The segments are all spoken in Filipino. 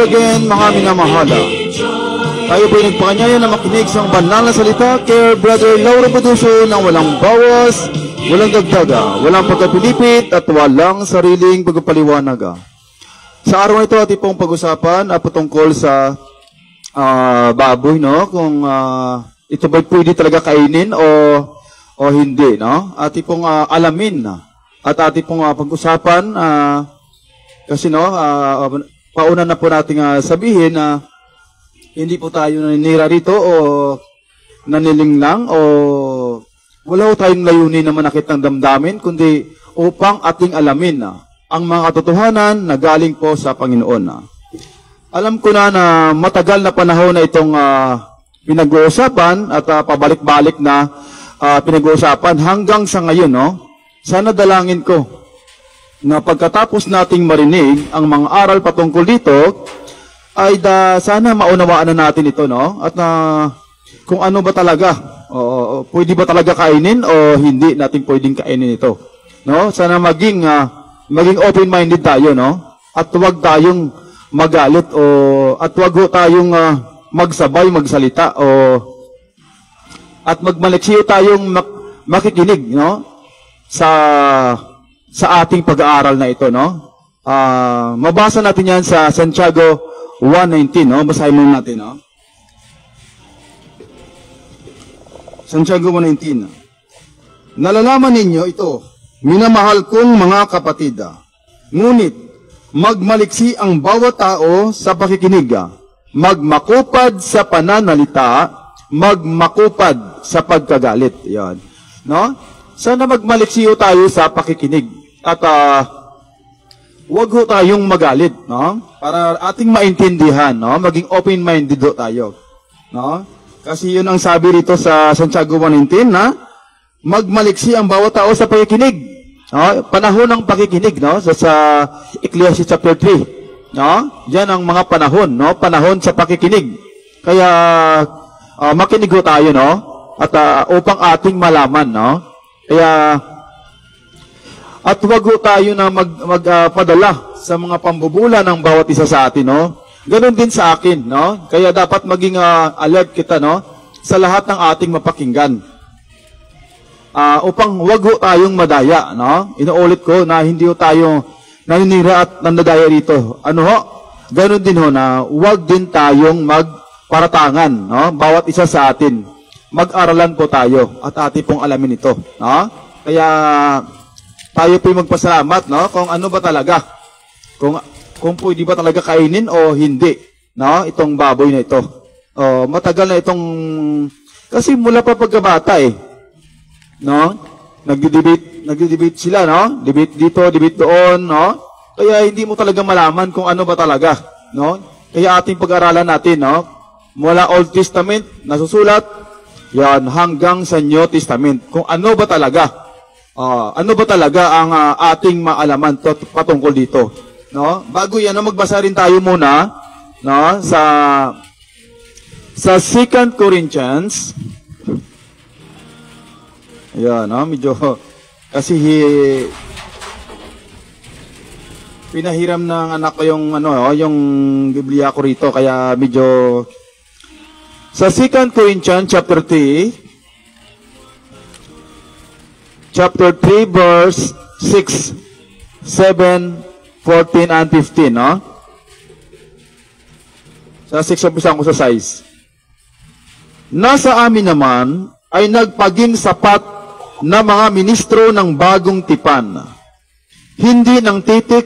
again, mga minamahala. Tayo po nagpakanyaya na makinig sa banal na salita kay Brother Lauro Paduso ng walang bawas, walang dagdaga, walang pagkapilipit at walang sariling pagpapaliwanaga. Sa araw na ito, ating pong pag-usapan patungkol sa baboy, no? Kung ito ba pwede talaga kainin o hindi, no? Ating pong alamin at ating pong pag-usapan kasi, no, pauna na po natin sabihin na hindi po tayo naninira rito o naniling lang o wala po tayong layunin na manakit ng damdamin, kundi upang ating alamin ang mga katotohanan na galing po sa Panginoon. Alam ko na matagal na panahon na itong pinag-uusapan at pabalik-balik na pinag-uusapan hanggang sa ngayon. No? Sana dalangin ko na pagkatapos nating marinig ang mga aral patungkol dito, ay sana maunawaan na natin ito, no? At kung ano ba talaga, pwede ba talaga kainin o hindi natin pwedeng kainin ito, no? Sana maging open-minded tayo, no? At huwag tayong magalit at huwag tayong magsabay magsalita at magmaliksiyo tayong makikinig, no? Sa ating pag-aaral na ito, no? Mabasa natin yan sa Santiago 1:19, no? Basahin muna natin, no? Santiago 1:19. Nalalaman ninyo ito, minamahal kong mga kapatid, ngunit magmaliksi ang bawat tao sa pakikinig, magmakupad sa pananalita, magmakupad sa pagkagalit. Yan, no? Sana magmaliksiyo tayo sa pakikinig at huwag ho tayong magalit, no? Para ating maintindihan, no? Maging open-minded ho tayo, no? Kasi yun ang sabi rito sa Santiago 1:19 na magmaliksi ang bawat tao sa pakikinig, no? Panahon ng pakikinig, no? Sa Ecclesiastes chapter 3, no? Yan ang mga panahon, no? Panahon sa pakikinig. Kaya makinig ho tayo, no? At upang ating malaman, no? Kaya at huwag tayo na magpadala sa mga pambubula ng bawat isa sa atin, no? Ganon din sa akin, no? Kaya dapat maging alert kita, no? Sa lahat ng ating mapakinggan. Upang huwag tayong madaya, no? Inuulit ko na hindi tayo naninira at nandadaya rito. Ano ho? Ganon din ho na huwag din tayong magparatangan, no? Bawat isa sa atin. Mag-aralan po tayo at ating pong alamin ito, no? Kaya tayo po'y magpasalamat, no? Kung ano ba talaga, kung pwede ba talaga kainin o hindi, no? Itong baboy na ito. Matagal na itong, kasi mula pa pagkabata no? Nagdi-debate sila, no? Debate dito, debate doon, no? Kaya hindi mo talaga malaman kung ano ba talaga, no? Kaya ating pag-aralan natin, no? Mula Old Testament, nasusulat, yan, hanggang sa New Testament. Kung ano ba talaga, ano ba talaga ang ating maalaman patungkol dito, no? Bago yan, magbasa rin tayo muna, no, sa 2 Corinthians. Ayan, no, medyo kasi pinahiram ng anak ko yung yung Biblia ko rito, kaya medyo sa 2 Corinthians chapter 3 verse 6, 7, 14, and 15, no? Sa 6, umpisahan ko sa 6. Nasa amin naman ay nagpaging sapat na mga ministro ng bagong tipan, hindi ng titik,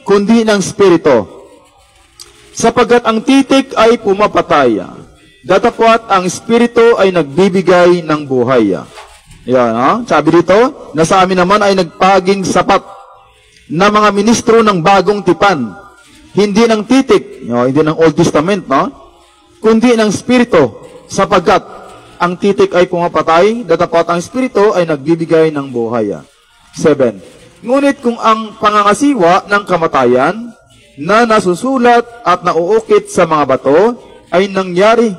kundi ng spirito. Sapagkat ang titik ay pumapatay, datapwat ang spirito ay nagbibigay ng buhay. Yan, sabi dito, na sa amin naman ay nagpaging sapat na mga ministro ng bagong tipan. Hindi ng titik, hindi ng Old Testament, no? Kundi ng spirito, sapagkat ang titik ay pumapatay, datapwat ang spirito ay nagbibigay ng buhay. 7. Ngunit kung ang pangangasiwa ng kamatayan na nasusulat at nauukit sa mga bato ay nangyaring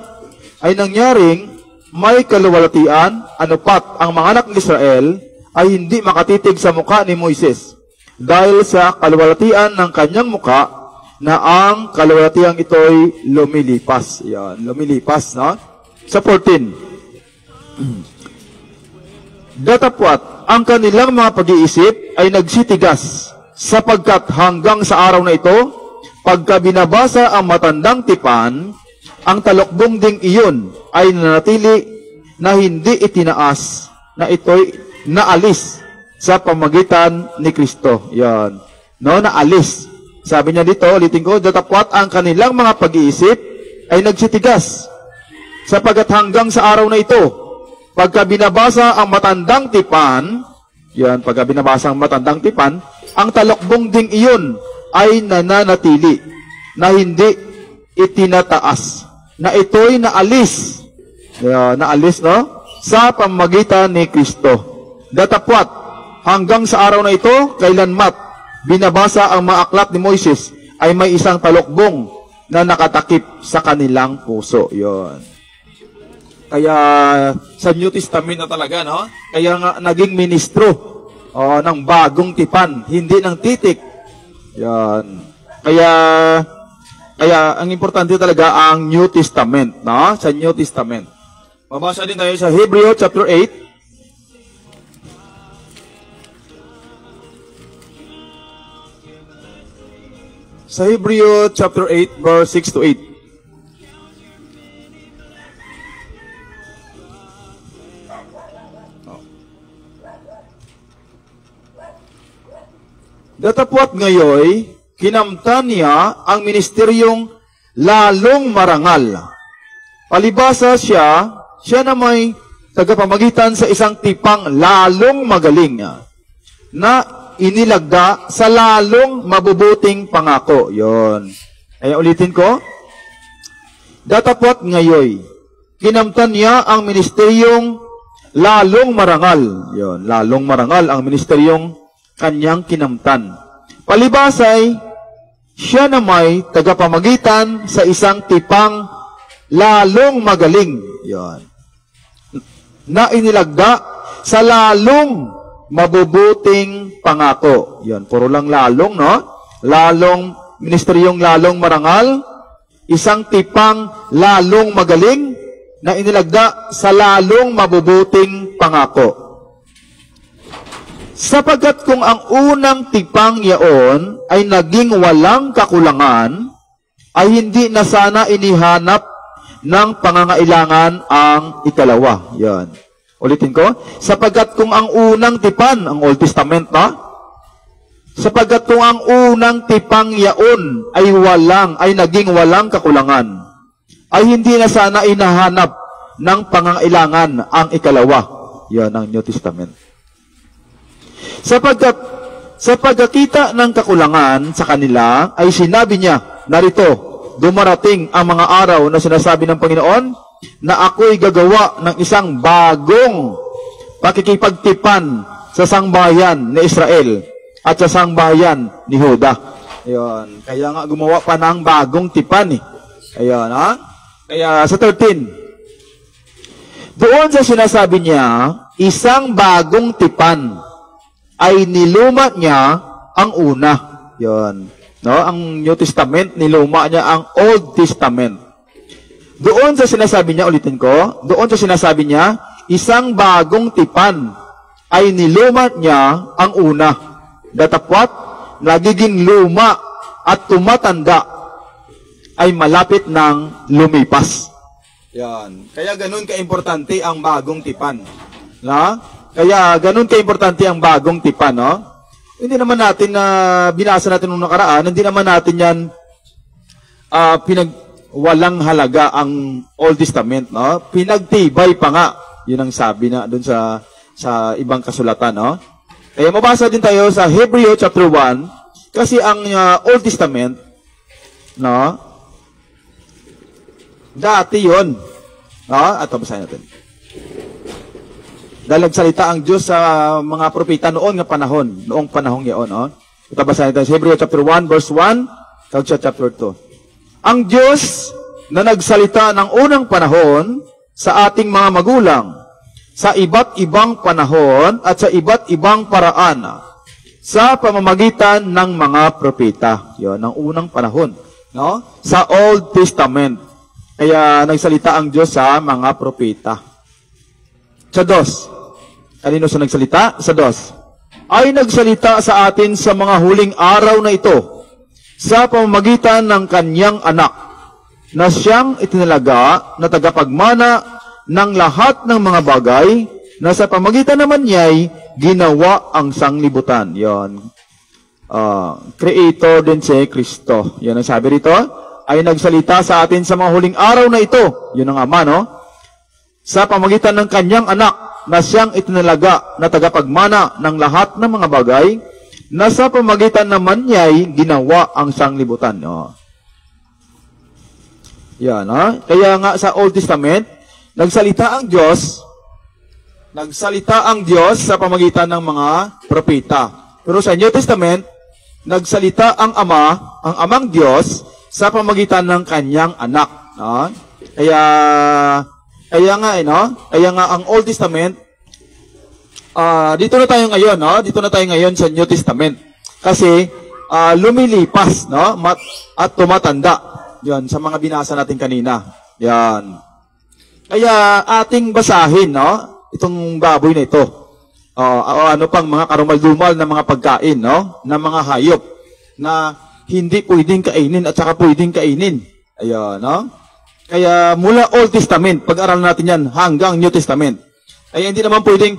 may kaluwalhatian, anupat ang mga anak ng Israel ay hindi makatitig sa mukha ni Moises. Dahil sa kaluwalhatian ng kanyang mukha, na ang kaluwalhatiang ito'y lumilipas. Yan, lumilipas, no? Sa 14. Datapwat, ang kanilang mga pag-iisip ay nagsitigas, sapagkat hanggang sa araw na ito, pagka binabasa ang matandang tipan, ang talokbong ding iyon ay nanatili na hindi itinaas, na ito'y naalis sa pamagitan ni Kristo. Yan. No, naalis. Sabi niya dito, ulitin ko, datapwat ang kanilang mga pag-iisip ay nagsitigas, sapagkat hanggang sa araw na ito, pagka binabasa ang matandang tipan, yan, pagka binabasa ang matandang tipan, ang talokbong ding iyon ay nananatili, na hindi itinataas, na ito'y naalis, naalis, no? Sa pamagitan ni Kristo. Datapwat, hanggang sa araw na ito, kailanmat, binabasa ang mga aklat ni Moises, ay may isang talokbong na nakatakip sa kanilang puso. Yon. Kaya, sa New Testament na talaga, no? Kaya nga, naging ministro ng bagong tipan, hindi ng titik. Yan. Kaya ang importante talaga ang New Testament, no? Sa New Testament. Mabasa din tayo sa Hebreo chapter 8. Sa Hebreo chapter 8 verse 6 to 8. Datapwat ngayoy, kinamtan niya ang ministeryong lalong marangal. Palibasa siya na may tagapamagitan sa isang tipang lalong magaling na inilagda sa lalong mabubuting pangako. Yon. Ay ulitin ko. Datapwat ngayoy, kinamtan niya ang ministeryong lalong marangal. Yon, lalong marangal ang ministeryong kanyang kinamtan. Palibasay, siya na may tagapamagitan sa isang tipang lalong magaling. Yan. Na inilagda sa lalong mabubuting pangako. Yan. Puro lang lalong, no? Lalong, ministeryong lalong marangal, isang tipang lalong magaling, na inilagda sa lalong mabubuting pangako. Sapagkat kung ang unang tipang yaon ay naging walang kakulangan, ay hindi na sana inihanap ng pangangailangan ang ikalawa. Yan. Ulitin ko. Sapagkat kung ang unang tipan, ang Old Testament, no? Sapagkat kung ang unang tipang yaon ay naging walang kakulangan, ay hindi na sana inahanap ng pangangailangan ang ikalawa. Yan ang New Testament. Sapagkat sa pagkakita ng kakulangan sa kanila, ay sinabi niya, narito, dumarating ang mga araw na sinasabi ng Panginoon, na ako'y gagawa ng isang bagong pakikipagtipan sa sangbayan ni Israel at sa sangbayan ni Juda. Ayun. Kaya nga gumawa pa ng bagong tipan. Ayun, ha? Kaya sa 13, doon sa sinasabi niya, isang bagong tipan, ay niluma niya ang una. Yon. No? Ang New Testament, niluma niya ang Old Testament. Doon sa sinasabi niya, ulitin ko, doon sa sinasabi niya, isang bagong tipan ay niluma niya ang una. Datapwat, nagiging luma at tumatanda ay malapit ng lumipas. Yan. Kaya ganun ka-importante ang bagong tipan. Na? Kaya, ganun ka-importante ang bagong tipan, no? Hindi naman natin na binasa natin nung nakaraan, hindi naman natin yan walang halaga ang Old Testament, no? Pinagtibay pa nga. Yun ang sabi na doon sa ibang kasulatan, no? Kaya mabasa din tayo sa Hebreo chapter 1, kasi ang Old Testament, no? Dati yun. No? At basahin natin. Dahil nagsalita ang Diyos sa mga propeta noong panahong yaon. No? Ito basahin natin sa Hebreo chapter 1, verse 1, sa chapter 2. Ang Diyos na nagsalita ng unang panahon sa ating mga magulang, sa iba't ibang panahon at sa iba't ibang paraan, sa pamamagitan ng mga propeta. Yun, ng unang panahon. No? Sa Old Testament. Kaya nagsalita ang Diyos sa mga propeta. Sa dos. Kanino sa nagsalita? Sa dos. Ay nagsalita sa atin sa mga huling araw na ito sa pamamagitan ng kanyang anak na siyang itinalaga na tagapagmana ng lahat ng mga bagay na sa pamamagitan naman niya'y ginawa ang sanglibutan. Yan. Creator din si Kristo. Yan ang sabi rito. Ay nagsalita sa atin sa mga huling araw na ito. Yun ang Ama, no? Sa pamamagitan ng kanyang anak na siyang itinalaga na tagapagmana ng lahat ng mga bagay na sa pamamagitan naman niya'y ginawa ang sanglibutan. No? Yan, ha? Kaya nga sa Old Testament, nagsalita ang Diyos sa pamamagitan ng mga propeta. Pero sa New Testament, nagsalita ang amang Diyos sa pamamagitan ng kanyang anak. No? Kaya nga ang Old Testament, dito na tayo ngayon, no? Dito na tayo ngayon sa New Testament. Kasi lumilipas, no? At tumatanda. Yan, sa mga binasa natin kanina. Yan. Kaya ating basahin, no? Itong baboy na ito. Ano pang mga karumal-dumal na mga pagkain, no? Na mga hayop na hindi pwedeng kainin at saka pwedeng kainin. Ayan, no? Kaya mula Old Testament, pag-aralan natin yan hanggang New Testament. Ay hindi naman pwedeng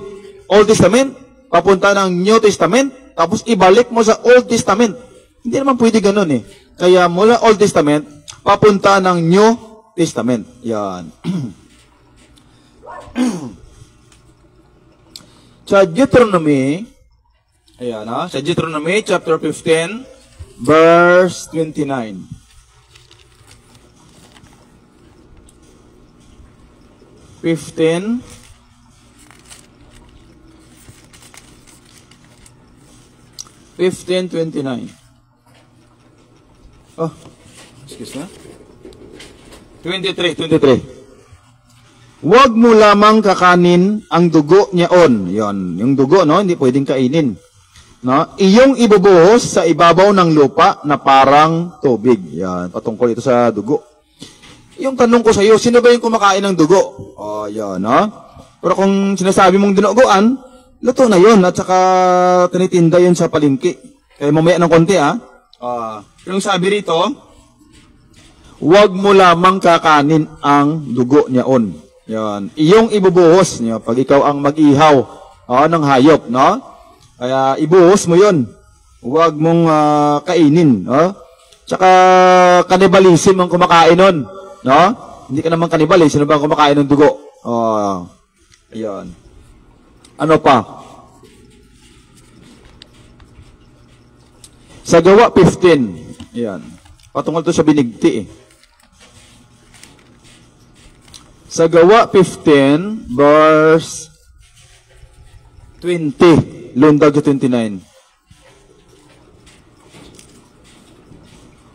Old Testament, papunta ng New Testament, tapos ibalik mo sa Old Testament. Hindi naman pwede ganun eh. Kaya mula Old Testament, papunta ng New Testament. Yan. Sa Deuteronomy, ayan ha, sa Deuteronomy chapter 15, verse 29. Fifteen 29. Oh, excuse me. 23. Huwag mo lamang kakanin ang dugo niyaon. Yon, yung dugo, no, hindi pwedeng kainin. No, iyong ibubuhos sa ibabaw ng lupa na parang tubig. Yan, patungkol ito sa dugo. Yung tanong ko sa iyo, sino ba yung kumakain ng dugo? Yan, no? Pero kung sinasabi mong dinuguan, luto na yun at saka tinitinda yun sa palengke. Kaya mamaya ng konti, yung sabi rito, huwag mo lamang kakanin ang dugo niyaon. Yan. Iyong ibubuhos niyo pag ikaw ang mag-ihaw ng hayop, no? Kaya ibuhos mo yun. Huwag mong kainin, no? Tsaka kanibalism ang kumakain nun, no? Hindi ka naman kanibal, sino ba ang kumakain ng dugo? Ayan. Ano pa? Sa Gawa 15. Ayan. Patungkol to sa binigti eh. Sa Gawa 15, verse 20. Lundag sa 29.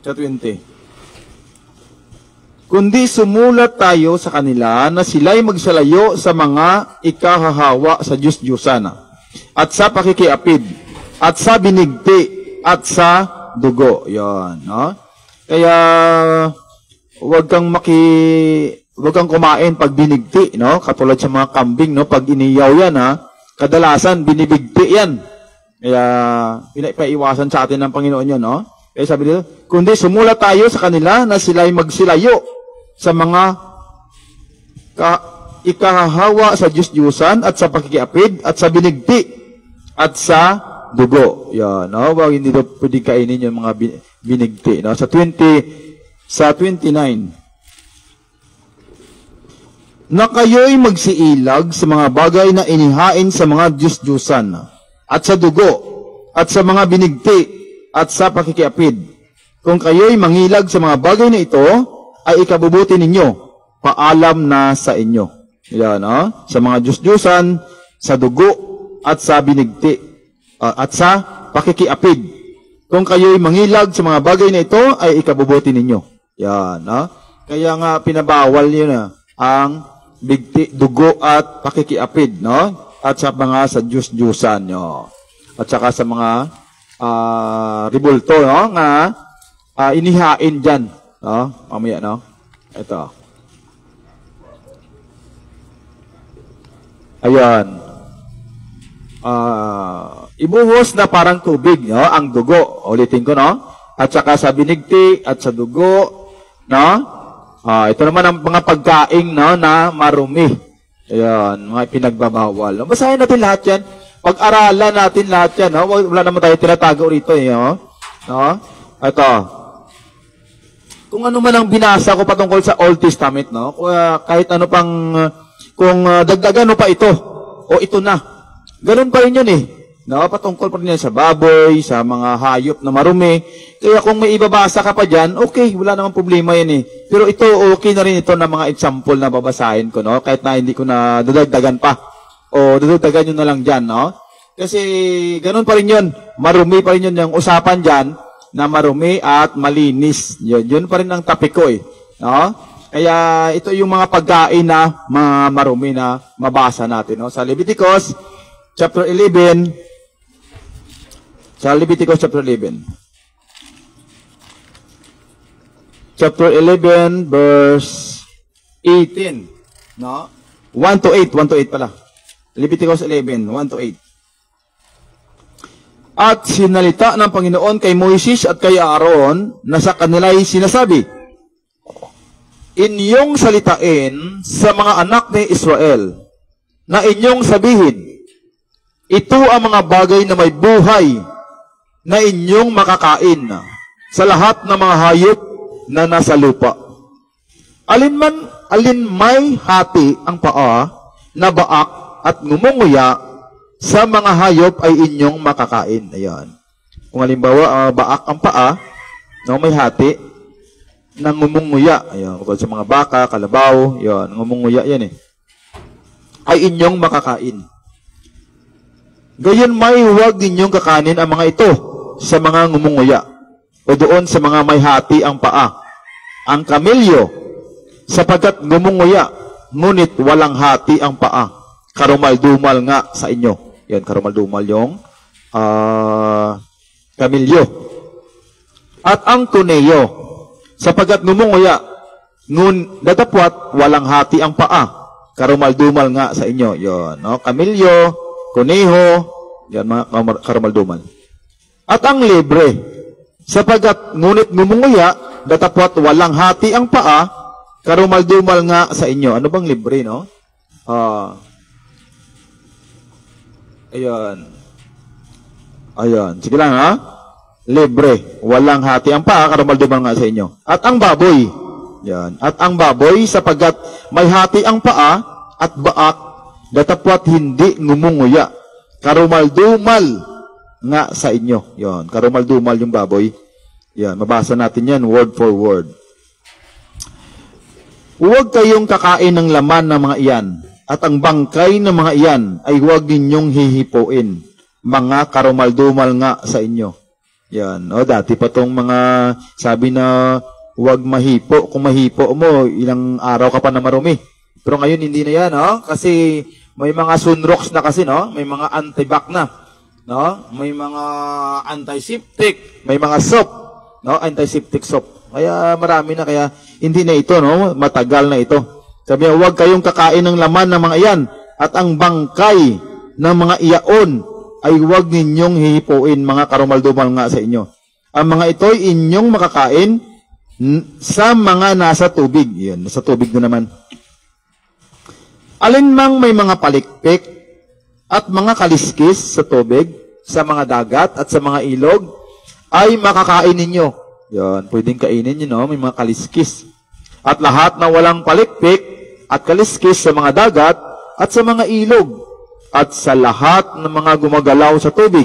Sa 20. Kundi sumulat tayo sa kanila na sila'y magsalayo sa mga ikahahawa sa Diyos-Diyosan at sa pakikiapid at sa binigti at sa dugo. Yan, no? Kaya huwag kang kumain pag binigti, no? Katulad sa mga kambing, no? Pag iniyaw yan, kadalasan binibigti yan. Kaya pinaiwasan sa atin ng Panginoon yun, no? Kaya sabi dito, kundi sumulat tayo sa kanila na sila'y magsilayo sa mga ikahahawa sa Diyos-Diyusan at sa pakikiapid at sa binigti at sa dugo. Yan, no? Huwag hindi daw pwede kainin yung mga binigti, no? Sa 29. Na kayo'y magsiilag sa mga bagay na inihain sa mga Diyos-Diyusan at sa dugo at sa mga binigti at sa pakikiapid. Kung kayo'y mangilag sa mga bagay na ito, ay ikabubuti ninyo, paalam na sa inyo. Yan, sa mga Diyos-Diyusan, sa dugo at sa binigti at sa pakikiapid. Kung kayo'y mangilag sa mga bagay na ito, ay ikabubuti ninyo. Yan, kaya nga pinabawal yun ang bigti, dugo at pakikiapid, no? At sa mga sa Diyos-Diyusan, no? At saka sa mga ribulto, no? Nga inihain dyan. No? Mamaya, no? Ito. Ayan. Ibuhos na parang tubig, no? Ang dugo. Ulitin ko, no? At saka sa binigti at sa dugo, no? Ito naman ang mga pagkain, no? Na marumi. Ayan. Mga pinagbabawal. No? Basahin natin lahat yan. Pag-aralan natin lahat yan, no? Wala naman tayo tinatago rito, no? No? Ito. Kung ano man ang binasa ko patungkol sa Old Testament, no? Kahit ano pang, kung dagdagan mo pa ito, o ito na. Ganun pa rin yun eh. No? Patungkol pa rin yan sa baboy, sa mga hayop na marumi. Kaya kung may ibabasa ka pa dyan, okay, wala namang problema yan eh. Pero ito, okay na rin ito na mga example na babasahin ko, no? Kahit na hindi ko na dadagdagan pa. O dadagdagan nyo na lang dyan, no? Kasi ganun pa rin yun. Marumi pa rin yun yung usapan dyan na marumi at malinis. Yun pa rin ang topic ko eh. No? Kaya ito yung mga pagkain na mga marumi na mabasa natin. No? Sa Leviticus chapter 11. Sa Leviticus chapter 11. Chapter 11 verse 18. No? 1 to 8. 1 to 8 pala. Leviticus 11, 1 to 8. At sinalita ng Panginoon kay Moises at kay Aaron na sa kanila'y sinasabi, inyong salitain sa mga anak ni Israel na inyong sabihin, ito ang mga bagay na may buhay na inyong makakain sa lahat ng mga hayop na nasa lupa. Alin may hati ang paa na baak at ngumunguya sa mga hayop ay inyong makakain. Ayan. Kung halimbawa, baak ang paa, no, may hati, na ngumunguya. Ayan. Kung sa mga baka, kalabaw, ayan, ngumunguya yan eh. Ay inyong makakain. Gayon may huwag ninyong kakanin ang mga ito sa mga ngumunguya o doon sa mga may hati ang paa. Ang kamilyo, sapagkat ngumunguya, ngunit walang hati ang paa. Karumal-dumal nga sa inyo. Yan, karumal-dumal yung kamilyo. At ang kuneyo, sapagkat ngumunguya, datapwat, walang hati ang paa. Karumal-dumal nga sa inyo. Yan, no? Kamilyo, kuneho, yan, mga karumal-dumal. At ang libre, sapagkat ngunit ngumunguya, datapwat, walang hati ang paa, karumal-dumal nga sa inyo. Ano bang libre, no? Ayan. Ayan. Sige lang, ha? Libre. Walang hati ang paa, karumal-dumal nga sa inyo. At ang baboy. Yan. At ang baboy, sapagkat may hati ang paa at baak, datapwat hindi ngumunguya. Karumal-dumal nga sa inyo. Yan. Karumal-dumal yung baboy. Yan. Mabasa natin yan, word for word. Huwag kayong kakain ng laman ng mga iyan. At ang bangkay ng mga iyan ay huwag ninyong hihipuin. Mga karumal-dumal nga sa inyo. Yan. O, dati pa tong mga sabi na huwag mahipo. Kung mahipo mo, ilang araw ka pa na marumi. Pero ngayon hindi na yan, no? Kasi may mga sunrox na kasi, no? May mga antibac na. No? May mga antiseptic. May mga soap. No? Antiseptic soap. Kaya marami na. Kaya hindi na ito, no? Matagal na ito. Sabi niya, huwag kayong kakain ng laman ng mga iyan at ang bangkay ng mga iyaon ay huwag ninyong hihipuin, mga karumal-dumal nga sa inyo. Ang mga ito ay inyong makakain sa mga nasa tubig. Yan, nasa tubig na naman. Alinmang may mga palikpik at mga kaliskis sa tubig, sa mga dagat at sa mga ilog, ay makakain ninyo. Yan, pwedeng kainin nyo, no? May mga kaliskis. At lahat na walang palikpik at kaliskis sa mga dagat at sa mga ilog at sa lahat ng mga gumagalaw sa tubig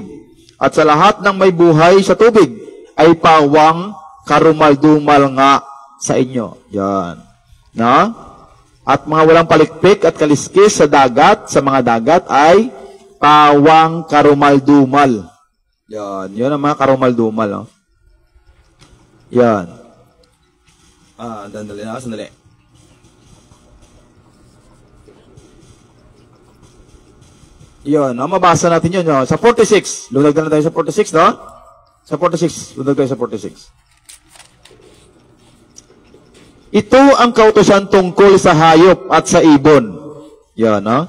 at sa lahat ng may buhay sa tubig ay pawang karumal-dumal nga sa inyo. Yan. Na? At mga walang palikpik at kaliskis sa dagat, sa mga dagat ay pawang karumal-dumal. Yan. Yan ang mga karumal-dumal. No? Yan. Sandali na. Sandali. Yun, no? Mabasa natin yun. No? Sa 46. Lunag na tayo sa 46, no? Sa 46. Punta tayo sa 46. Ito ang kautusan tungkol sa hayop at sa ibon. Yan, ha?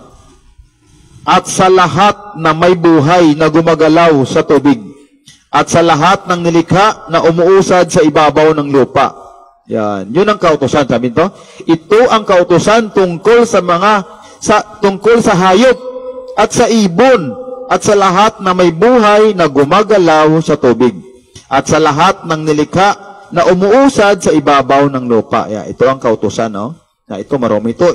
At sa lahat na may buhay na gumagalaw sa tubig. At sa lahat ng nilikha na umuusad sa ibabaw ng lupa. Yan. Yun ang kautusan. Sabi nito, ito ang kautusan tungkol sa hayop at sa ibon at sa lahat na may buhay na gumagalaw sa tubig. At sa lahat ng nilikha na umuusad sa ibabaw ng lupa. Yan. Ito ang kautusan, no? Ito, marami ito.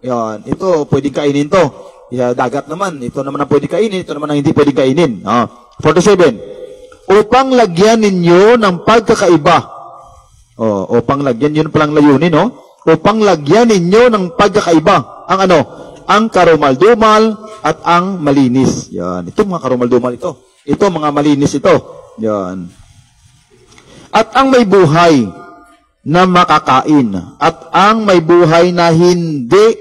Yan. Ito, pwedeng kainin to. Yan, dagat naman. Ito naman ang pwedeng kainin. Ito naman ang hindi pwedeng kainin. 47. Upang lagyan ninyo ng pagkakaiba. Upang lagyan, yun palang layunin, no? Upang lagyan ninyo ng pagkakaiba. Ang ano? Ang karumaldumal at ang malinis. Yan. Ito mga karumaldumal ito. Ito mga malinis ito. Yan. At ang may buhay na makakain. At ang may buhay na hindi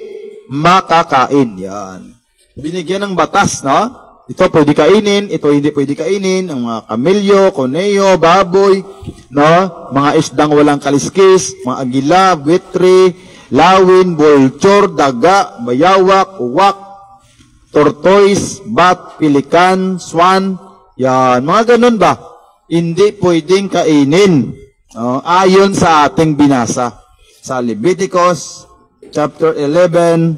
makakain. Yan. Binigyan ng batas, no? Ito pwede kainin, ito hindi pwede kainin. Ang mga kamelyo, koneo, baboy, no? Mga isdang walang kaliskis, mga agila, buitre, lawin, vulture, daga, bayawak, uwak, tortoise, bat, pelikan, swan. Yan. Mga ganun ba? Hindi pwedeng kainin. Ayon sa ating binasa. Sa Leviticus chapter 11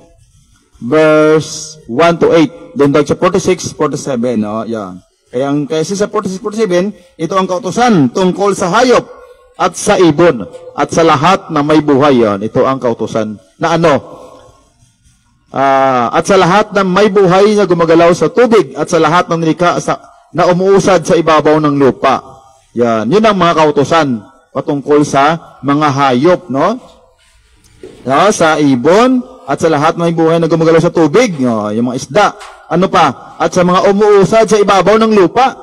verse 1 to 8. Doon tayo sa 46, 47. Yan. Kasi sa 46, 47, ito ang kautusan tungkol sa hayop at sa ibon at sa lahat na may buhay. Yan. Ito ang kautusan na ano? At sa lahat na may buhay na gumagalaw sa tubig at sa lahat ng nilikha na umuusad sa ibabaw ng lupa. Yan. Yun ang mga kautusan patungkol sa mga hayop, no? Sa ibon at sa lahat ng may buhay na gumagalaw sa tubig. Yung mga isda. Ano pa? At sa mga umuusad sa ibabaw ng lupa.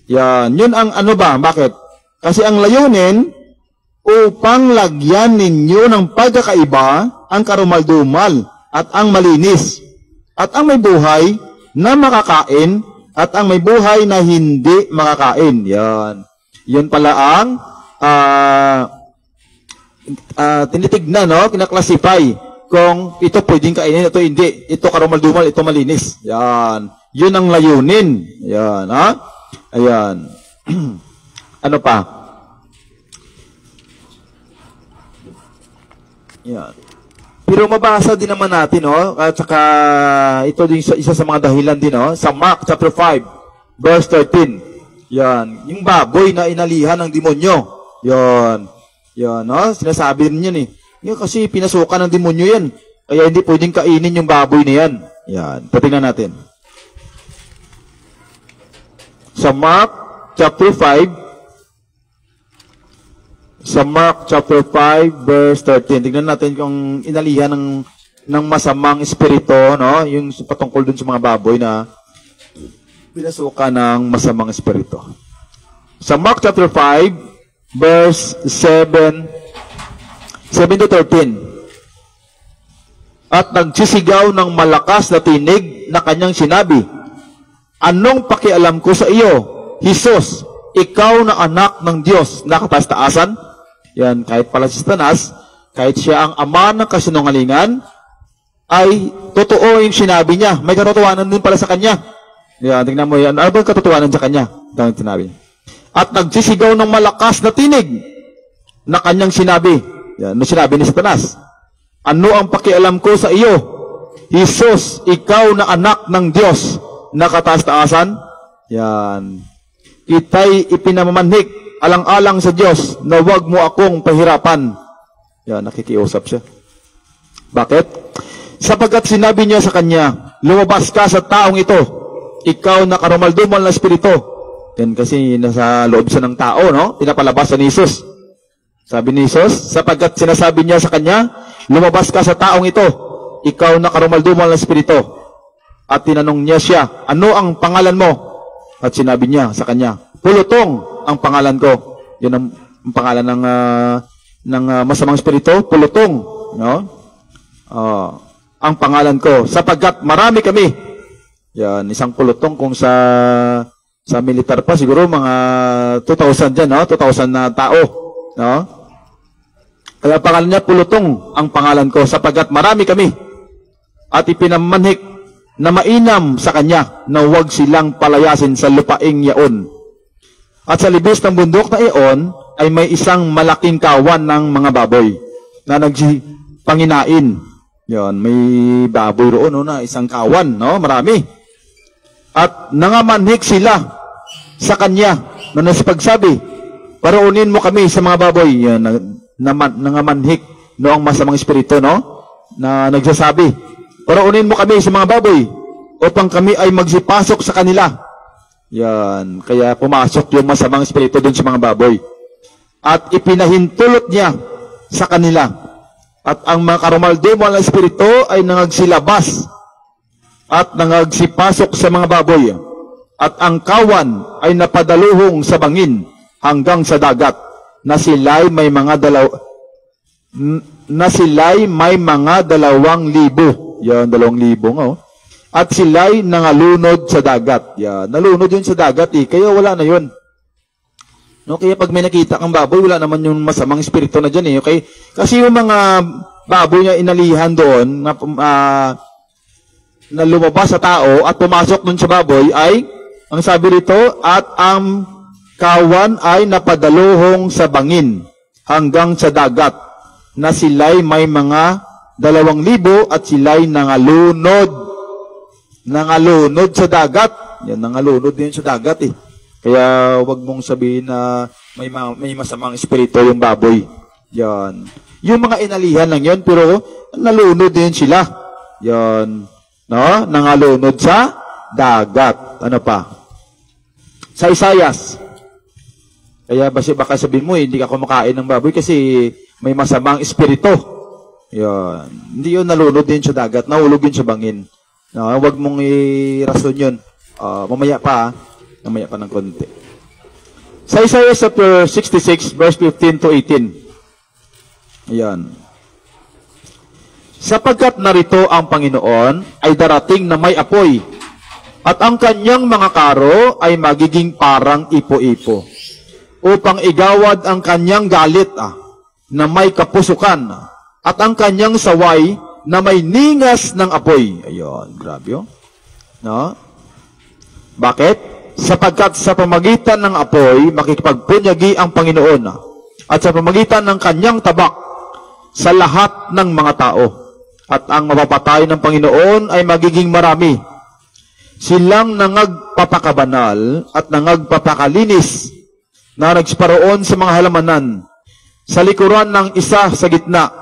Yan. Yun ang ano ba? Bakit? Kasi ang layunin, upang lagyan ninyo ng pagkakaiba ang karumaldumal at ang malinis. At ang may buhay na makakain at ang may buhay na hindi makakain. Yan. Yan pala ang tinitignan, no? Kinaklasify kung ito pwedeng kainin, ito hindi. Ito karumaldumal, ito malinis. Yan. Yun ang layunin. Yan, ha? Ayan. Ano pa? Yan. Pero mabasa din naman natin, no? At saka, ito din isa sa mga dahilan din, no? Sa Mark chapter 5, verse 13. Yan. Yung baboy na inalihan ng demonyo. Yan. Yan, no? Sinasabi rin yan, eh. Yan kasi pinasukan ng demonyo yan. Kaya hindi pwedeng kainin yung baboy na yan. Yan. Patingnan natin. Sa Mark chapter 5, verse 13. Tingnan natin kung inalihan ng masamang espiritu, no? Yung patungkol dun sa mga baboy na pinasukan ng masamang espiritu. Sa Mark chapter 5, verse 7 to 13. At nagsisigaw ng malakas na tinig na kanyang sinabi, anong pakialam ko sa iyo, Jesus, ikaw na anak ng Diyos na katastaasan? Yan, kahit pala si Satanas, kahit siya ang ama ng kasinungalingan, ay totoo yung sinabi niya. May katotohanan din pala sa kanya. Yan, tingnan mo yan. Ano ba yung katotohanan sa kanya? Ito ang sinabi. At nagsisigaw ng malakas na tinig na kanyang sinabi. Yan, ano sinabi ni Satanas? Ano ang pakialam ko sa iyo? Jesus, ikaw na anak ng Diyos na katastaasan? Yan. Ita'y ipinamamanhik alang-alang sa Diyos na huwag mo akong pahirapan. Yan, nakikiusap siya. Bakit? Sapagkat sinabi niya sa kanya, lumabas ka sa taong ito, ikaw na karumaldumal na espiritu. Yan kasi nasa loob siya ng tao, no? Pinapalabas ni Jesus. Sabi ni Jesus, sapagkat sinasabi niya sa kanya, lumabas ka sa taong ito, ikaw na karumaldumal na espiritu. At tinanong niya siya, ano ang pangalan mo? At sinabi niya sa kanya, Pulutong ang pangalan ko. Yun ang pangalan ng masamang espiritu, Pulutong. No? Ang pangalan ko, sapagkat marami kami. Yan, isang pulutong kung sa Sa militar pa, siguro mga 2,000 dyan, no? 2,000 na tao, no? Kaya pangalan niya, Pulutong ang pangalan ko, sapagkat marami kami. At ipinamanhik na mainam sa kanya na huwag silang palayasin sa lupaing yaon. At sa libis ng bundok na iyon, ay may isang malaking kawan ng mga baboy na nagsipanginain. Yan, may baboy roon, no, na isang kawan, no? Marami. At nangamanhik sila sa kanya na nasipagsabi, paroonin mo kami sa mga baboy. Yan, nangamanhik, no, ang masamang espiritu, no? Na nagsasabi, paroonin mo kami sa mga baboy upang kami ay magsipasok sa kanila. Yan, kaya pumasok yung masamang espiritu dun sa mga baboy. At ipinahintulot niya sa kanila. At ang mga karumaldumal na espiritu ay nangagsilabas at nangagsipasok sa mga baboy. At ang kawan ay napadaluhong sa bangin hanggang sa dagat na sila'y may mga 2,000. Yan, 2,000 nga, oh. At sila'y nangalunod sa dagat. Yan, nalunod yun sa dagat, eh. Kaya wala na yun. No, kaya pag may nakita kang baboy, wala naman yung masamang espiritu na dyan, eh. Okay? Kasi yung mga baboy na inalihan doon, na lumabas sa tao at pumasok dun sa baboy ay, ang sabi rito, at ang kawan ay napadaluhong sa bangin hanggang sa dagat na sila'y may mga 2,000 at sila'y nangalunod sa dagat. Yan, nangalunod din sa dagat, eh. Kaya wag mong sabihin na may masamang espiritu yung baboy. Yan. Yung mga inalihan lang yun, pero nalunod din sila. Yan. No? Nangalunod sa dagat. Ano pa? Sa Isayas. Kaya baka sabihin mo, hindi ka kumakain ng baboy kasi may masamang espiritu. Yan. Hindi yun nalunod din sa dagat. Nahulog yun sa bangin. No? Wag mong irason yun. Mamaya pa, Mamaya pa ng konti. Sa Isaiah chapter 66, verse 15 to 18. Ayan. Sapagkat narito ang Panginoon ay darating na may apoy, at ang kanyang mga karo ay magiging parang ipo-ipo, upang igawad ang kanyang galit na may kapusukan, at ang kanyang saway na may ningas ng apoy. Ayan, grabe yun. No? Bakit? Sapagkat sa pamagitan ng apoy, makikipagpunyagi ang Panginoon, at sa pamagitan ng kanyang tabak sa lahat ng mga tao. At ang mapapatay ng Panginoon ay magiging marami. Silang nangagpapakabanal at nangagpapakalinis na nagsiparoon sa mga halamanan, sa likuran ng isa sa gitna,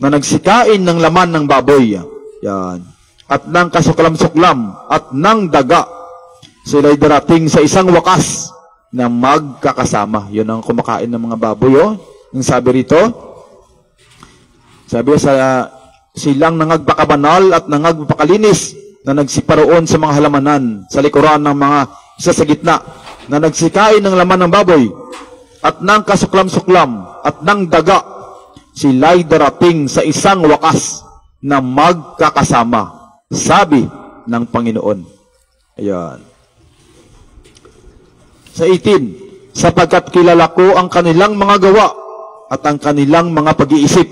na nagsikain ng laman ng baboy. Yan. At ng kasuklam-suklam at ng daga. Sila'y darating sa isang wakas na magkakasama. Yun ang kumakain ng mga baboy. Oh. Yung sabi rito, sabi sa silang nangagpakabanal at nangagpakalinis na nagsiparoon sa mga halamanan, sa likuran ng mga isa sa gitna, na nagsikain ng laman ng baboy at ng kasuklam-suklam at ng daga. Sila'y darating sa isang wakas na magkakasama, sabi ng Panginoon. Ayan. Sa 18, sapagkat kilala ko ang kanilang mga gawa at ang kanilang mga pag-iisip.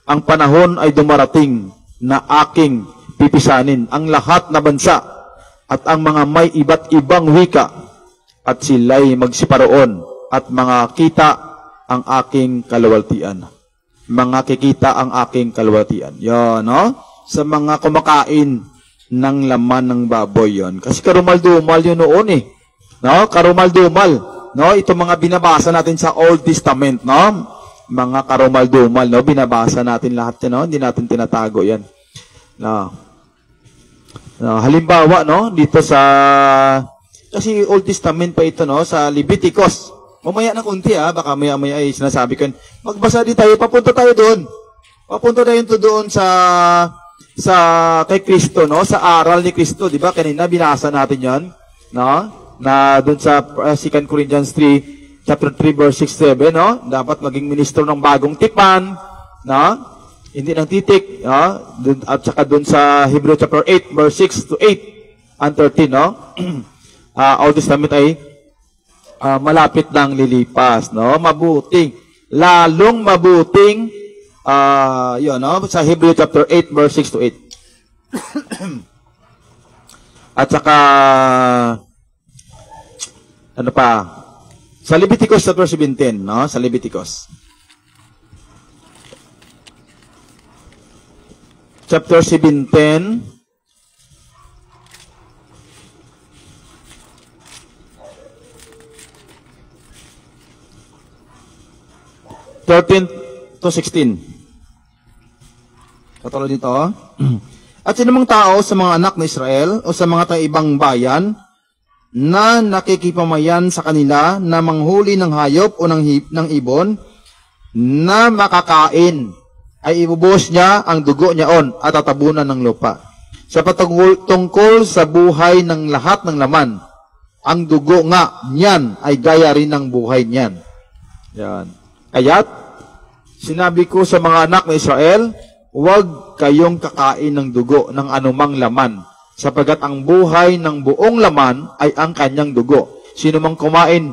Ang panahon ay dumarating na aking pipisanin ang lahat na bansa at ang mga may iba't ibang wika, at sila'y magsiparoon at mga kita ang aking kalawaltian. Mga kikita ang aking kalawaltian. Yan, no? Sa mga kumakain ng laman ng baboy yon. Kasi karumal-dumal yun noon, eh. No? Karumal-dumal. No? Ito mga binabasa natin sa Old Testament, no? Mga karumal-dumal, no? Binabasa natin lahat yan, no? Hindi natin tinatago yan. No? No, halimbawa, no? Dito sa, kasi Old Testament pa ito, no? Sa Leviticus. Mamaya ng kunti, baka maya-maya ay sinasabi ko. Magbasa din tayo, papunta tayo doon. Papunta tayo doon sa kay Kristo, no? Sa aral ni Kristo, di ba? Kanina binasa natin 'yan, no? Na doon sa 2 Corinthians 3, chapter 3, verse 6-7, no? Dapat maging ministro ng bagong tipan, no? Hindi ng titik, no? At saka doon sa Hebrew chapter 8, verse 6 to 8 and 13, no? Old Testament ay malapit nang lilipas, no? Mabuting, lalong mabuting, yun, no? Sa Hebrew chapter 8, verse 6 to 8. At saka, ano pa? Sa Leviticus chapter 17, no? Sa Leviticus. Chapter 17, 13 to 16. Katulad dito. At sinumang tao sa mga anak ng Israel o sa mga ibang bayan na nakikipamayan sa kanila na manghuli ng hayop o ng ibon na makakain, ay ibubuhos niya ang dugo niyaon at tatabunan ng lupa. Sa patungkol sa buhay ng lahat ng laman, ang dugo nga niyan ay gaya rin ng buhay niyan. Yan. Kaya't, sinabi ko sa mga anak ng Israel, huwag kayong kakain ng dugo ng anumang laman, sapagkat ang buhay ng buong laman ay ang kanyang dugo. Sino mang kumain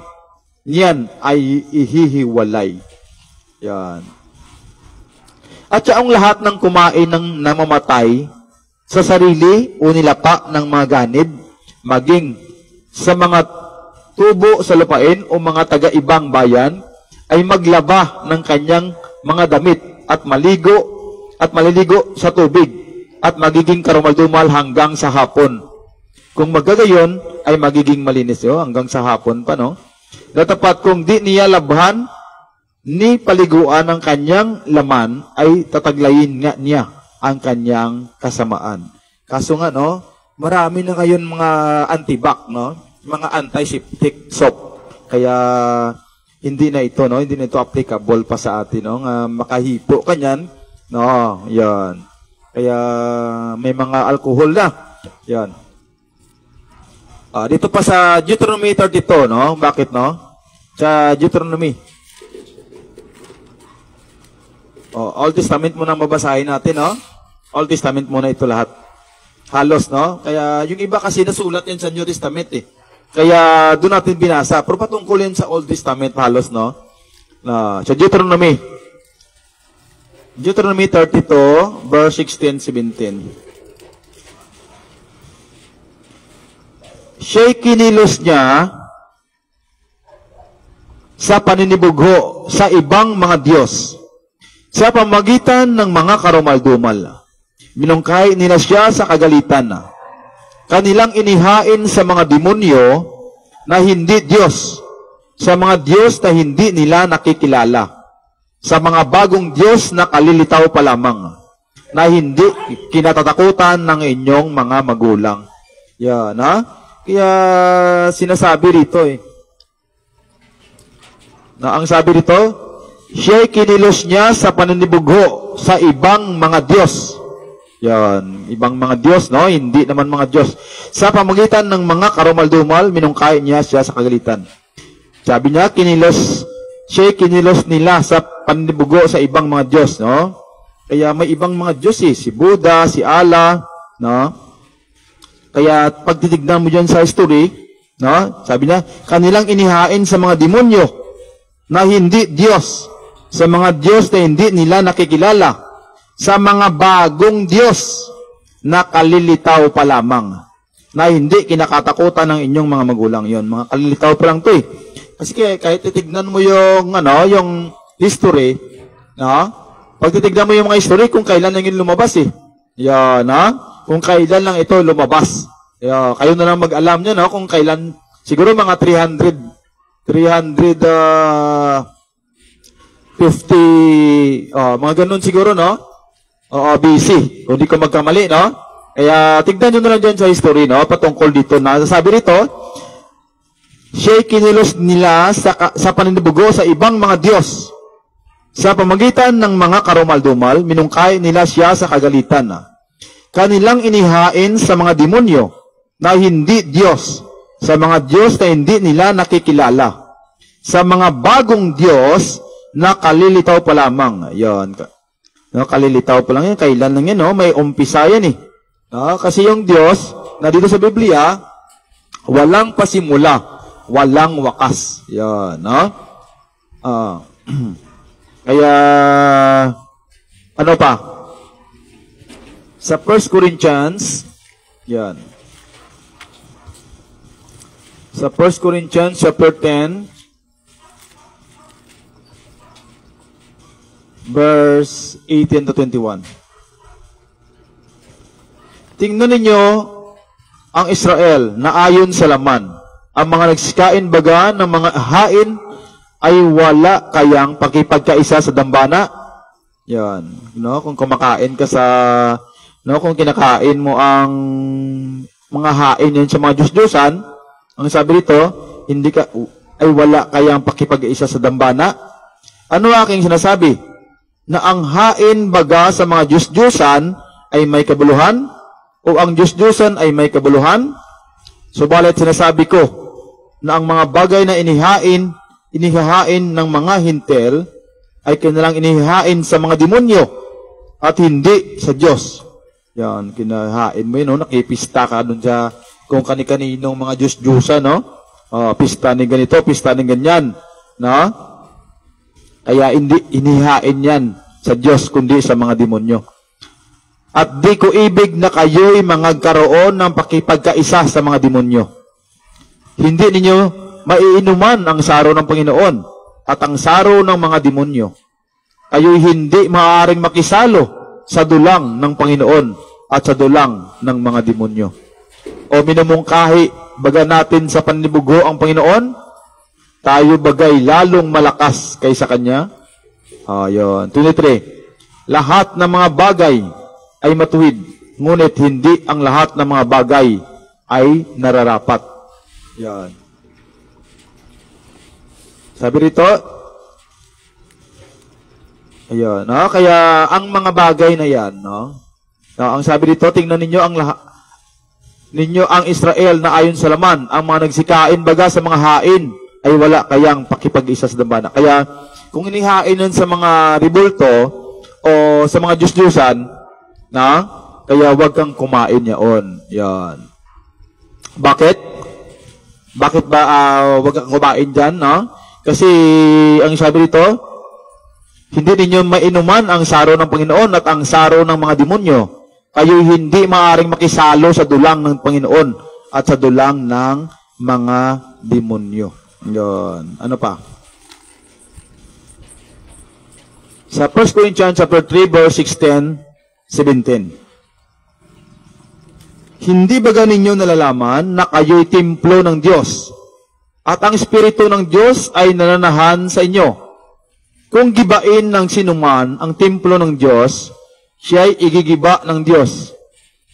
niyan ay ihihiwalay. Yan. At siyaong lahat ng kumain ng namamatay sa sarili o nilapa ng mga ganid, maging sa mga tubo sa lupain o mga taga-ibang bayan, ay maglaba ng kanyang mga damit at maliligo sa tubig at magiging karumaldumal hanggang sa hapon. Kung magagayon, ay magiging malinis hanggang sa hapon pa, no? Datapat kung di niya labhan ni paliguan ang kanyang laman, ay tataglayin nga niya ang kanyang kasamaan. Kaso nga, no, marami na ngayon mga antibac, no? Mga antiseptic soap. Kaya hindi na ito, no? Hindi na ito applicable pa sa atin, no? Makahipo ka niyan, no? Yan. Kaya may mga alcohol na. Yan. Dito pa sa Deuteronomy 32, no? Bakit, no? Sa Deuteronomy. Old Testament muna mabasahin natin, no? Old Testament muna ito lahat. Halos, no? Kaya yung iba kasi nasulat yan sa New Testament, eh. Kaya doon natin binasa. Pero patungkol yan sa Old Testament halos, no? Sa Deuteronomy. Deuteronomy 32, verse 16, 17. Siya'y kinilos niya sa paninibugho sa ibang mga Diyos sa pamagitan ng mga karumaldumal. Minungkay nila siya sa kagalitan. Kanilang inihain sa mga demonyo na hindi Diyos, sa mga Diyos na hindi nila nakikilala, sa mga bagong Diyos na kalilitaw pa lamang, na hindi kinatatakutan ng inyong mga magulang. Yan, ha? Kaya sinasabi rito, na ang sabi rito, siya'y kinilos niya sa paninibugho sa ibang mga Diyos. Yan, ibang mga Diyos, no? Hindi naman mga Diyos. Sa pamagitan ng mga karumaldumal, minungkay niya siya sa kagalitan. Sabi niya, siya'y kinilos nila sa paninibugho sa ibang mga Diyos, no? Kaya may ibang mga Diyos, si Buddha, si Allah, no? Kaya pag titignan mo dyan sa history, no? Sabi niya, kanilang inihain sa mga demonyo na hindi Diyos, sa mga Diyos na hindi nila nakikilala, sa mga bagong Diyos na kalilitaw pa lamang, na hindi kinakatakutan ng inyong mga magulang. Yon, mga kalilitaw pa lang 'to, eh. Kasi kahit titignan mo yung yung history, no? Pag titignan mo yung mga history kung kailan lang yun lumabas, eh. Yan, kung kailan lang ito lumabas. Kayo na lang mag-alam niyo, no? Kung kailan, siguro mga 50, mga ganun siguro, no? BC. Kung di ko magkamali, no? Kaya, tignan nyo na lang dyan sa history, no? Patungkol dito na. Sabi rito, siya'y kinilos nila sa paninibugho sa ibang mga Diyos. Sa pamagitan ng mga karumaldumal, minungkay nila siya sa kagalitan. Kanilang inihain sa mga demonyo na hindi Diyos, sa mga Diyos na hindi nila nakikilala, sa mga bagong Diyos na kalilitaw pa lamang. Yan. No, kalilitaw pa lang yan. Kailan lang yan, no? May umpisa yan, eh. No? Kasi yung Diyos na dito sa Biblia, Walang pasimula, walang wakas. Yan, no? Kaya, ano pa? Sa 1 Corinthians, yan. Sa 1 Corinthians chapter 10, verse 18 to 21. Tingnan ninyo ang Israel na ayon sa laman. Ang mga nagsikain baga ng mga hain ay wala kayang pakipagkaisa sa dambana. Yan. No, kung kumakain ka sa, no, kung kinakain mo ang mga hain yan sa mga Diyos-Diyosan, ang sabi dito, hindi ka, ay wala kayang pakipag-isa sa dambana. Ano aking sinasabi? Na ang hain baga sa mga Diyos-Diyosan ay may kabuluhan? O ang Diyos-Diyosan ay may kabuluhan? Subalit sinasabi ko na ang mga bagay na inihahain ng mga hintel ay kanilang inihahain sa mga demonyo at hindi sa Diyos. Yan, kinahain mo yun, no? Nakipista ka dun sa kung kani-kaninong mga Diyos-Diyosan, no? Pista ni ganito, pista ni ganyan, no? Kaya hindi inihain yan sa Diyos, kundi sa mga demonyo. At di ko ibig na kayo'y magkaroon ng pakipagkaisa sa mga demonyo. Hindi ninyo maiinuman ang saro ng Panginoon at ang saro ng mga demonyo. Kayo'y hindi maaaring makisalo sa dulang ng Panginoon at sa dulang ng mga demonyo. O minumungkahi baga natin sa panlibugo ang Panginoon, tayo bagay lalong malakas kaysa Kanya. Yun. 23. Lahat ng mga bagay ay matuwid, ngunit hindi ang lahat ng mga bagay ay nararapat. Yan. Sabi rito, ayun, no? Kaya ang mga bagay na yan, no? Ang sabi rito, tingnan ninyo ang Israel na ayon sa laman, ang mga nagsikain baga sa mga hain ay wala kayang pakipag-isa sa dambana. Kaya kung inihain nun sa mga ribulto o sa mga Diyos-Diyusan, na kaya wag kang kumain yaon. Yan. Bakit? Bakit ba wag kang kumain dyan, no? Kasi ang sabi dito, hindi ninyo mainuman ang saro ng Panginoon at ang saro ng mga demonyo. Kayo hindi maaaring makisalo sa dulang ng Panginoon at sa dulang ng mga demonyo. Yan. Ano pa? Sa 1 Corinthians chapter 3 verse 16, 17. Hindi baga ninyo nalalaman na kayo'y templo ng Diyos at ang Espiritu ng Diyos ay nananahan sa inyo? Kung gibain ng sinuman ang templo ng Diyos, siya ay igigiba ng Diyos.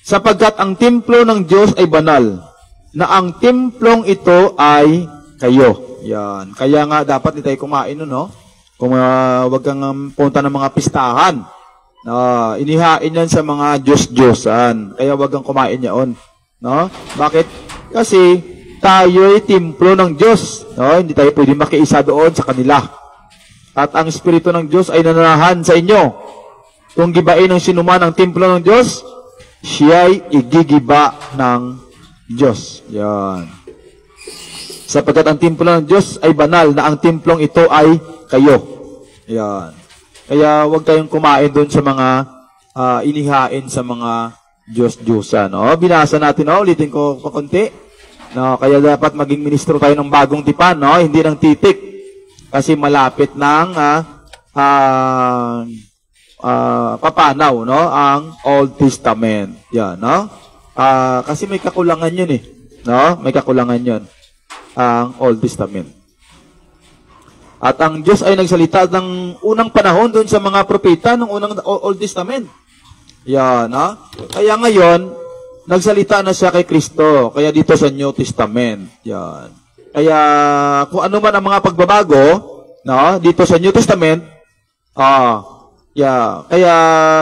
Sapagkat ang templo ng Diyos ay banal, na ang templong ito ay kayo. Yan. Kaya nga dapat di tayo kumain nun, no? Kung wag kang punta ng mga pistahan. Inihain yan sa mga Diyos-Diyosan. Kaya wag kang kumain yaon. No? Bakit? Kasi tayo'y templo ng Diyos. No? Hindi tayo pwede makiisa doon sa kanila. At ang Espiritu ng Diyos ay nananahan sa inyo. Kung gibain ng sinuman ang templo ng Diyos, siya'y igigiba ng Diyos. Yan. Sapagkat ang templo ng Diyos ay banal, na ang templong ito ay kayo. Yan. Kaya huwag tayong kumain doon sa mga inihain sa mga Diyos-Diyosan. No? Binasa natin, no? Ulitin ko pa konti. No? Kaya dapat maging ministro tayo ng bagong tipan, no? Hindi ng titik. Kasi malapit ng papanaw, no? Ang Old Testament. Yan, no? Kasi may kakulangan yun eh. No? May kakulangan yun. Ang Old Testament. At ang Diyos ay nagsalita ng unang panahon doon sa mga propeta ng unang Old Testament. Yan, ha? Kaya ngayon, nagsalita na siya kay Kristo. Kaya dito sa New Testament. Yan. Kaya, kung ano man ang mga pagbabago, no? Dito sa New Testament, kaya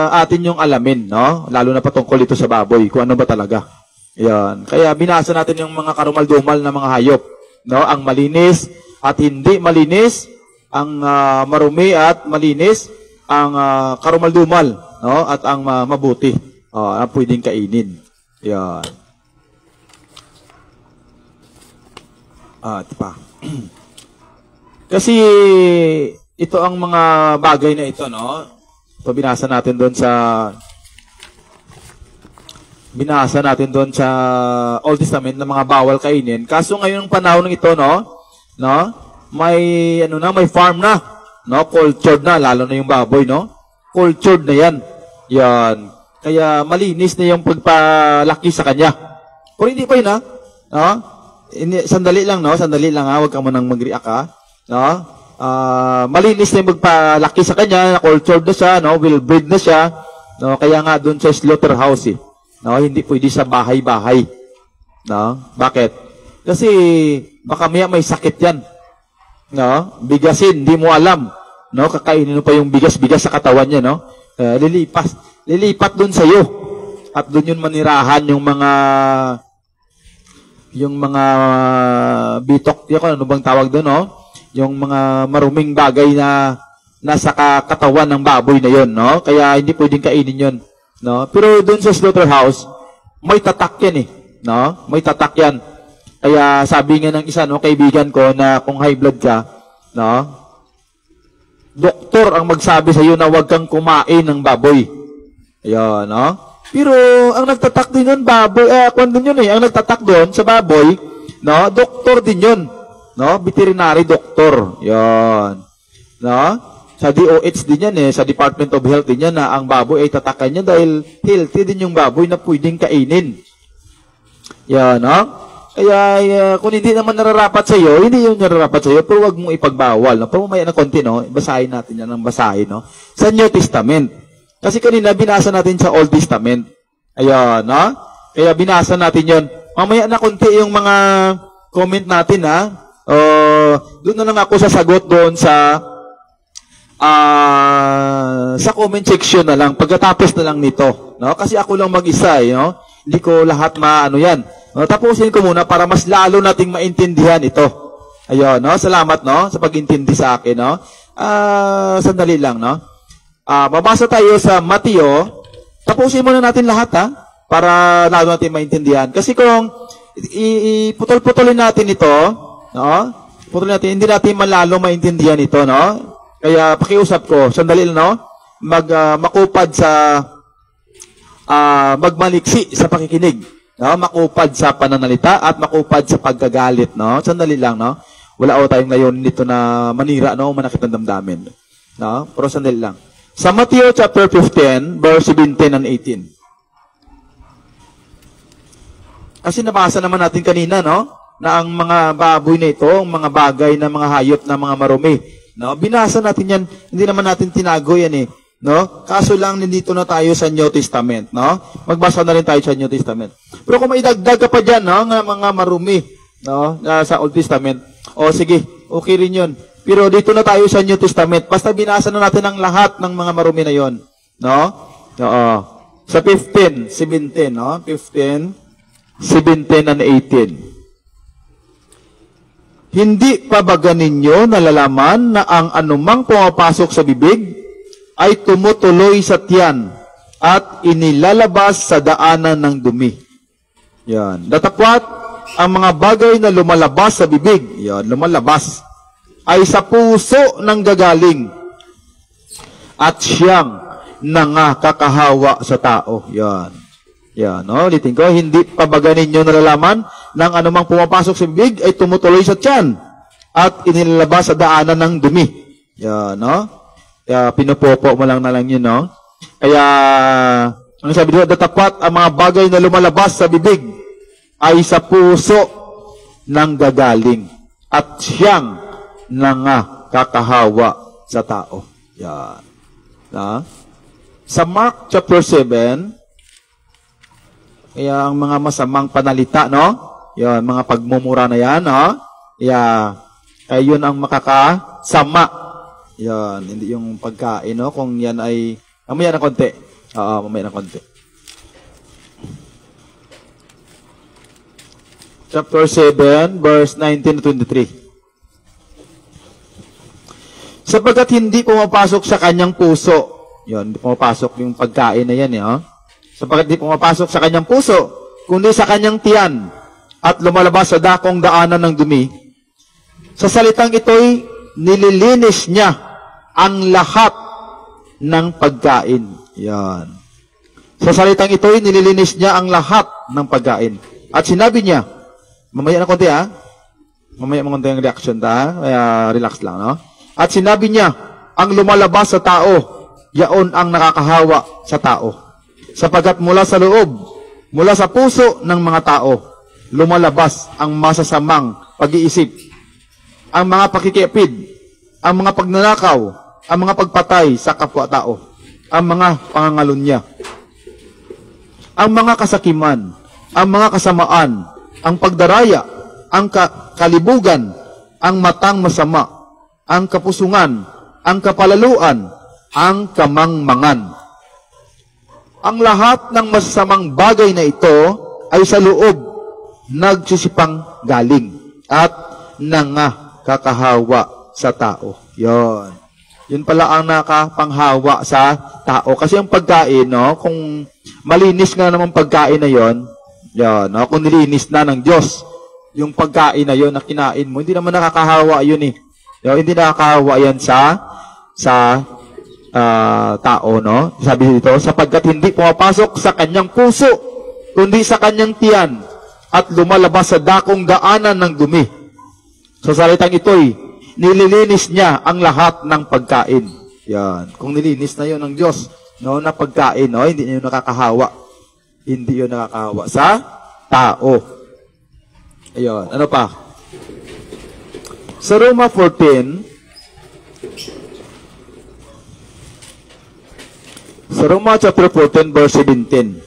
atin yung alamin, no? Lalo na patungkol ito sa baboy, kung ano ba talaga. Yan. Kaya binasa natin yung mga karumal-dumal na mga hayop, no? Ang malinis at hindi malinis, ang marumi at malinis, ang karumal-dumal, no? At ang mabuti, ang pwedeng kainin. Yan. Ito pa. Kasi ito ang mga bagay na ito, no? Ito binasa natin doon sa Old Testament na mga bawal kainin. Kaso ngayon ng panahon ng ito, no? May may farm na, no? Cultured na, lalo na yung baboy, no? Cultured na 'yan. Yan. Kaya malinis na yung pagpalaki sa kanya. Pero hindi pa yun, ha? No? Sandali lang, no? Sandali lang, ha? Huwag ka munang mag-react, ha? No? Malinis na yung pagpalaki sa kanya, cultured na siya, no? Well-bred na siya, no? Kaya nga doon sa slaughterhouse, no? Hindi pwede sa bahay-bahay. No? Bakit? Kasi baka may sakit yan. No? Bigasin, hindi mo alam. No? Kakainin mo pa yung bigas-bigas sa katawan niya, no? Lilipat doon sa iyo. At doon yun manirahan yung mga bitok, ano bang tawag doon, no? Yung mga maruming bagay na nasa katawan ng baboy na yon, no? Kaya hindi pwedeng kainin yon, no? Pero doon sa slaughterhouse, may tatak yan, no? May tatak yan. Kaya sabi nga ng isa, no, kaibigan ko na kung high blood ka, no? Doktor ang magsabi sa iyo na huwag kang kumain ng baboy. Ayun, no? Pero ang nagtatak din yun, baboy, kung din yun ang nagtatak doon sa baboy, no? Doktor din yun, no? Veterinary doctor. Yan. No? Sa DOH din yan sa Department of Health din yan na ang baboy ay tatakan niya dahil healthy din yung baboy na pwedeng kainin. Yan, no? Kaya kung hindi naman nararapat sa iyo, hindi yung nararapat sa iyo, pero wag mong ipagbawal, no? Pamamaya na konti, no? Basahin natin yan ng basahin, no? Sa New Testament. Kasi kanina binasa natin sa Old Testament. Ayun, no? Kaya binasa natin yon. Mamaya na konti yung mga comment natin, ha? Doon na lang ako sasagot doon sa comment section na lang, pagkatapos na lang nito, no? Kasi ako lang mag-isa, no? Hindi ko lahat yan. No, tapusin ko muna para mas lalo nating maintindihan ito. Ayun, no? Salamat, no? Sa pag-intindi sa akin, no? Sandali lang, no? Mabasa tayo sa Mateo. Tapusin muna natin lahat, ha? Para lalo natin maintindihan. Kasi kung iputol-putulin natin ito, no? Putulin natin, hindi natin malalo maintindihan ito, no? Kaya pakiusap ko, sandali lang, no? Makupad sa magmaliksi sa pakikinig. No? Makupad sa pananalita at makupad sa pagkagalit, no? Sandali lang, no? Wala tayong ngayon nito na manira, no? Manakit ng damdamin. No? Pero sandali lang. Sa Matthew chapter 15, verse 17 and 18. Kasi nabasa naman natin kanina, no? Na ang mga baboy na ito, ang mga bagay na mga hayop na mga marumi, no? Binasa natin yan, hindi naman natin tinago yan, no? Kaso lang nandito na tayo sa New Testament, no? Magbasa na rin tayo sa New Testament. Pero kung may dagdag ka pa diyan, no, ng mga marumi, no, sa Old Testament, sige, okay rin 'yun. Pero dito na tayo sa New Testament. Basta binasa na natin ang lahat ng mga marumi na 'yon, no? Oo. Sa 15, 17, no? 15, 17 and 18. Hindi pa ba ninyo nalalaman na ang anumang pumapasok sa bibig ay tumutuloy sa tiyan at inilalabas sa daanan ng dumi. Yan. Datapwat, ang mga bagay na lumalabas sa bibig, yan, lumalabas, ay sa puso ng gagaling at siyang nangakakahawa sa tao. Yan. Yan, no? Ulitin ko, hindi pa ba ninyo nalalaman ng anumang pumapasok sa bibig ay tumutuloy sa tiyan at inilalabas sa daanan ng dumi. Yan, no? Kaya pinupopo mo lang na lang yun, no? Kaya, ang sabi dito, datapat ang mga bagay na lumalabas sa bibig ay sa puso ng gagaling at siyang nangakakahawa sa tao. Yan. Na? Sa Mark chapter 7, kaya ang mga masamang panalita, no? Yan, mga pagmumura na yan, no? Kaya yun ang makakasama. Yan, hindi yung pagkain, no? Kung yan ay, mamaya na konti. Mamaya na konti. Chapter 7, verse 19 to 23. Sapagkat hindi pumapasok sa kanyang puso. Yan, hindi pumapasok yung pagkain na yan, Sapagkat hindi pumapasok sa kanyang puso, kundi sa kanyang tiyan, at lumalabas sa dakong daanan ng dumi, Sa salitang ito'y nililinis niya ang lahat ng pagkain. Yan. Sa salitang ito'y nililinis niya ang lahat ng pagkain. At sinabi niya, mamaya na konti mamaya mga konti ang reaction kaya relax lang, no? At sinabi niya, ang lumalabas sa tao, yaon ang nakakahawa sa tao. Sapagat mula sa loob, mula sa puso ng mga tao, lumalabas ang masasamang pag-iisip, ang mga pakikiapid, ang mga pagnanakaw, ang mga pagpatay sa kapwa-tao, ang mga pangangalunya, ang mga kasakiman, ang mga kasamaan, ang pagdaraya, ang kalibugan, ang matang masama, ang kapusungan, ang kapalaluan, ang kamangmangan. Ang lahat ng masasamang bagay na ito ay sa loob nagsisipang galing at nangakakahawa sa tao. Yon. Yun pala ang nakapanghawa sa tao. Kasi ang pagkain, no, kung malinis nga naman pagkain na yon, no, kung nilinis na ng Diyos, yung pagkain na yon na kinain mo, hindi naman nakakahawa yun eh. Hindi nakakahawa yan sa tao, no? Sabi dito, sapagkat hindi pumapasok sa kanyang puso, kundi sa kanyang tiyan, at lumalabas sa dakong daanan ng dumi. Sa salitang ito'y, nililinis niya ang lahat ng pagkain. Yan. Kung nilinis na yun ng Diyos, no, na pagkain, no, hindi yun nakakahawa. Hindi yun nakakahawa sa tao. Ayun. Ano pa? Sa Roma 14, sa Roma chapter 14, verse 17.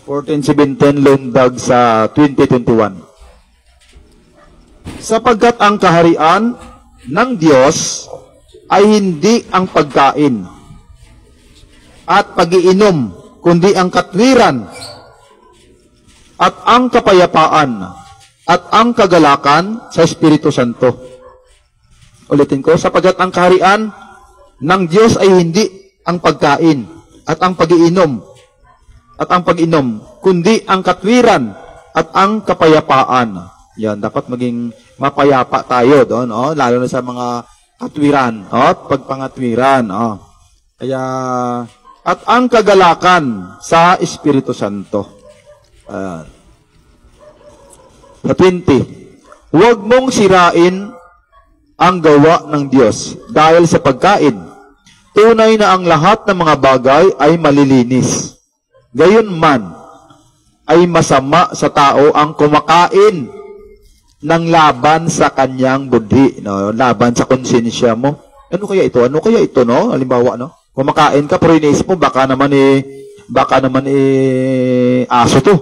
14:17 lundag sa 20:21. Sapagkat ang kaharian ng Diyos ay hindi ang pagkain at pag-iinom, kundi ang katwiran at ang kapayapaan at ang kagalakan sa Espiritu Santo. Ulitin ko, sapagkat ang kaharian ng Diyos ay hindi ang pagkain at ang pag-iinom, kundi ang katwiran at ang kapayapaan. Yan, dapat maging mapayapa tayo doon, lalo na sa mga katwiran, pagpangatwiran, Kaya, at ang kagalakan sa Espiritu Santo. Sa 20, huwag mong sirain ang gawa ng Diyos dahil sa pagkain. Tunay na ang lahat ng mga bagay ay malilinis. Gayunman, ay masama sa tao ang kumakain ng laban sa kanyang budhi, no? Laban sa konsensya mo. Ano kaya ito, no? Halimbawa, no? Kumakain ka, pero iniisip mo, baka naman aso to.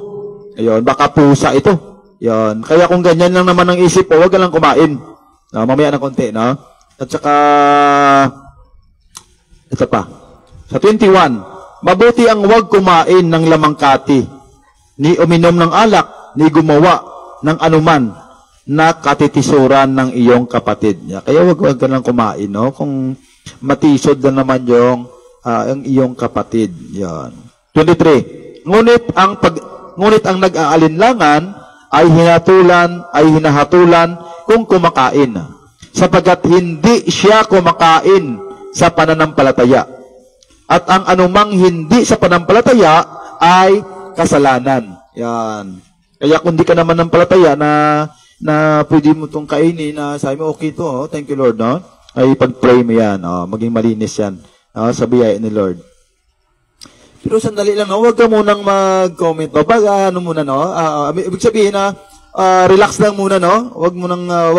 Ayun, baka pusa ito. Ayun. Kaya kung ganyan lang naman ang isip mo, huwag ka lang kumain. No, mamaya na konti, no? At saka, ito pa. Sa 21, mabuti ang huwag kumain ng lamangkati, ni uminom ng alak, ni gumawa ng anuman na katitisuran ng iyong kapatid. Kaya huwag ka lang kumain, no? Kung matisod na naman yung iyong kapatid. Yan. 23. Ngunit ang nag-aalinlangan ay hinahatulan kung kumakain, sapagkat hindi siya kumakain sa pananampalataya. At ang anumang hindi sa pananampalataya ay kasalanan. Yan. Kaya kung di ka naman ng palataya na pwede mo itong kainin, na sabi mo, okay to, thank you Lord, no? Ay pag-pray mo yan, maging malinis yan, sa biyaya ni Lord. Pero sandali lang, no? Huwag ka munang mag-comment, no? Ibig sabihin na, relax lang muna, no? Huwag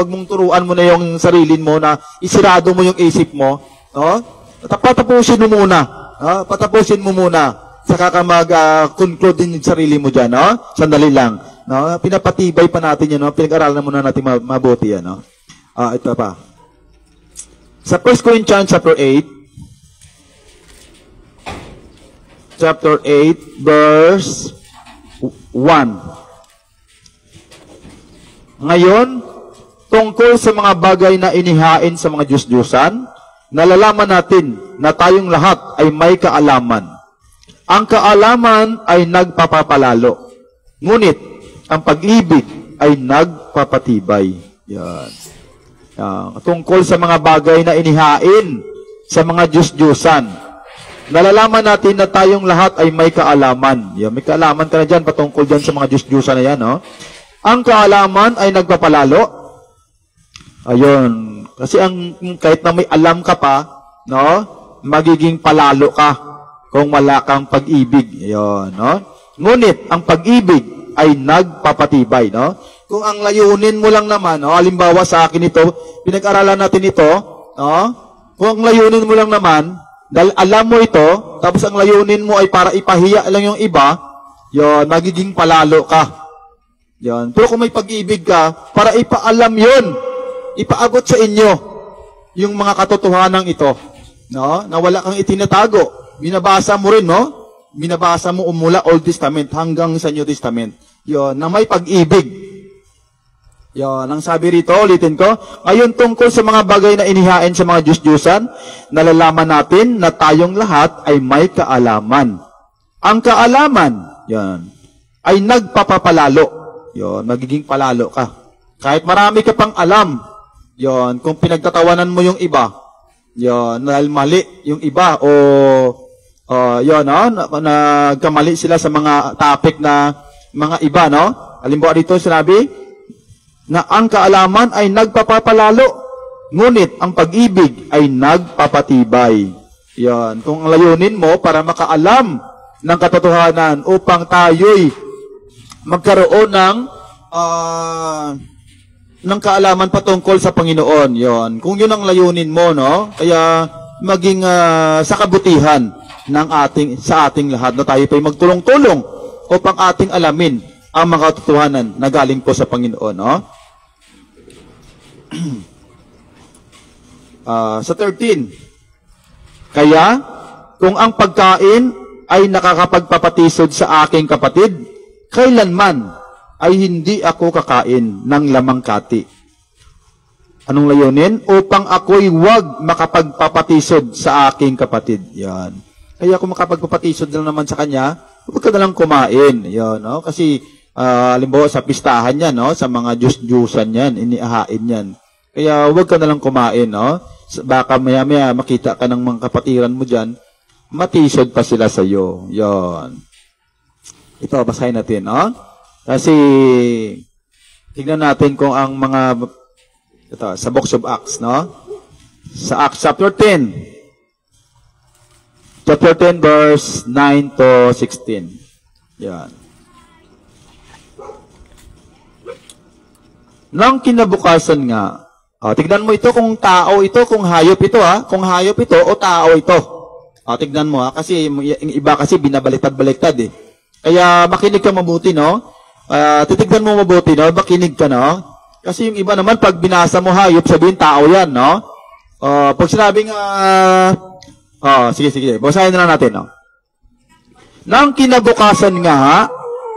mong turuan mo na yung sarili mo, na isirado mo yung isip mo, no? Patapusin mo muna, no? Patapusin mo muna, saka ka mag-conclude din yung sarili mo dyan, no? Sandali lang, no? Pinapatibay pa natin yan, no? Pinag-aralan muna natin mabuti yan, no? Ito pa. Sa 1 Corinthians chapter 8, verse 1. Ngayon, tungkol sa mga bagay na inihain sa mga Diyos-Diyusan, nalalaman natin na tayong lahat ay may kaalaman. Ang kaalaman ay nagpapapalalo. Ngunit, ang pag-ibig ay nagpapatibay. Yan. Tungkol sa mga bagay na inihain sa mga Diyos-Diyusan. Nalalaman natin na tayong lahat ay may kaalaman. Yan, may kaalaman ka na dyan patungkol dyan sa mga Diyos-Diyusan na yan. No? Ang kaalaman ay nagpapalalo. Ayun. Kasi kahit na may alam ka pa, no, magiging palalo ka kung wala kang pag-ibig. Ayun, no? Ngunit ang pag-ibig ay nagpapatibay, no? Kung ang layunin mo lang naman, no, halimbawa sa akin ito, pinag-aralan natin ito, no? Kung ang layunin mo lang naman, dahil alam mo ito, tapos ang layunin mo ay para ipahiya lang yung iba, yon, magiging palalo ka. Yon. Pero kung may pag-ibig ka, para ipaalam yon, ipaabot sa inyo yung mga katotohanan ito, no? Na wala kang itinatago. Binabasa mo rin, no? Binabasa mo mula Old Testament hanggang sa New Testament. Yon, na may pag-ibig. Yan, ang sabi rito, ulitin ko, ngayon tungkol sa mga bagay na inihain sa mga Diyos-Diyusan, nalalaman natin na tayong lahat ay may kaalaman. Ang kaalaman, yan, ay nagpapapalalo. Yan, magiging palalo ka. Kahit marami ka pang alam, yan, kung pinagtatawanan mo yung iba, yan, dahil mali yung iba, o yan, no, nagkamali sila sa mga topic na mga iba, no? Halimbawa dito sinabi, na ang kaalaman ay nagpapapalalo, ngunit ang pag-ibig ay nagpapatibay. Yan. Kung ang layunin mo para makaalam ng katotohanan upang tayo'y magkaroon ng kaalaman patungkol sa Panginoon. Yan. Kung yun ang layunin mo, no? Kaya maging sa kabutihan ng sa ating lahat na tayo pa'y magtulong-tulong upang ating alamin ang mga katotohanan na galing po sa Panginoon, no? Sa 13, kaya, kung ang pagkain ay nakakapagpapatisod sa aking kapatid, kailanman ay hindi ako kakain ng lamang kati. Anong layunin? Upang ako'y huwag makapagpapatisod sa aking kapatid. Yan. Kaya kung makapagpapatisod na naman sa kanya, huwag ka nalang kumain. Yan, no? Kasi, halimbawa sa pistahan yan, no? Sa mga Diyos-Diyusan yan, iniahain yan. Kaya huwag ka nalang kumain, no? Baka maya-maya makita ka ng mga kapatiran mo dyan, matisod pa sila sa iyo. Yon. Ito, basahin natin, no? Kasi, tignan natin kung ang mga, ito, sa Books of Acts, no? Sa Acts chapter 10. Chapter 10, verse 9 to 16. Yan. Nang kinabukasan nga, tignan mo ito kung tao ito, kung hayop ito, kung hayop ito o tao ito. Tignan mo, kasi yung iba kasi binabaliktad-baliktad eh. Kaya makinig ka mabuti, no? Titignan mo mabuti, no? Makinig ka, no? Kasi yung iba naman, pag binasa mo hayop, sabihin tao yan, no? Pag sinabing, sige, basahin na lang natin, no? Nang kinabukasan nga,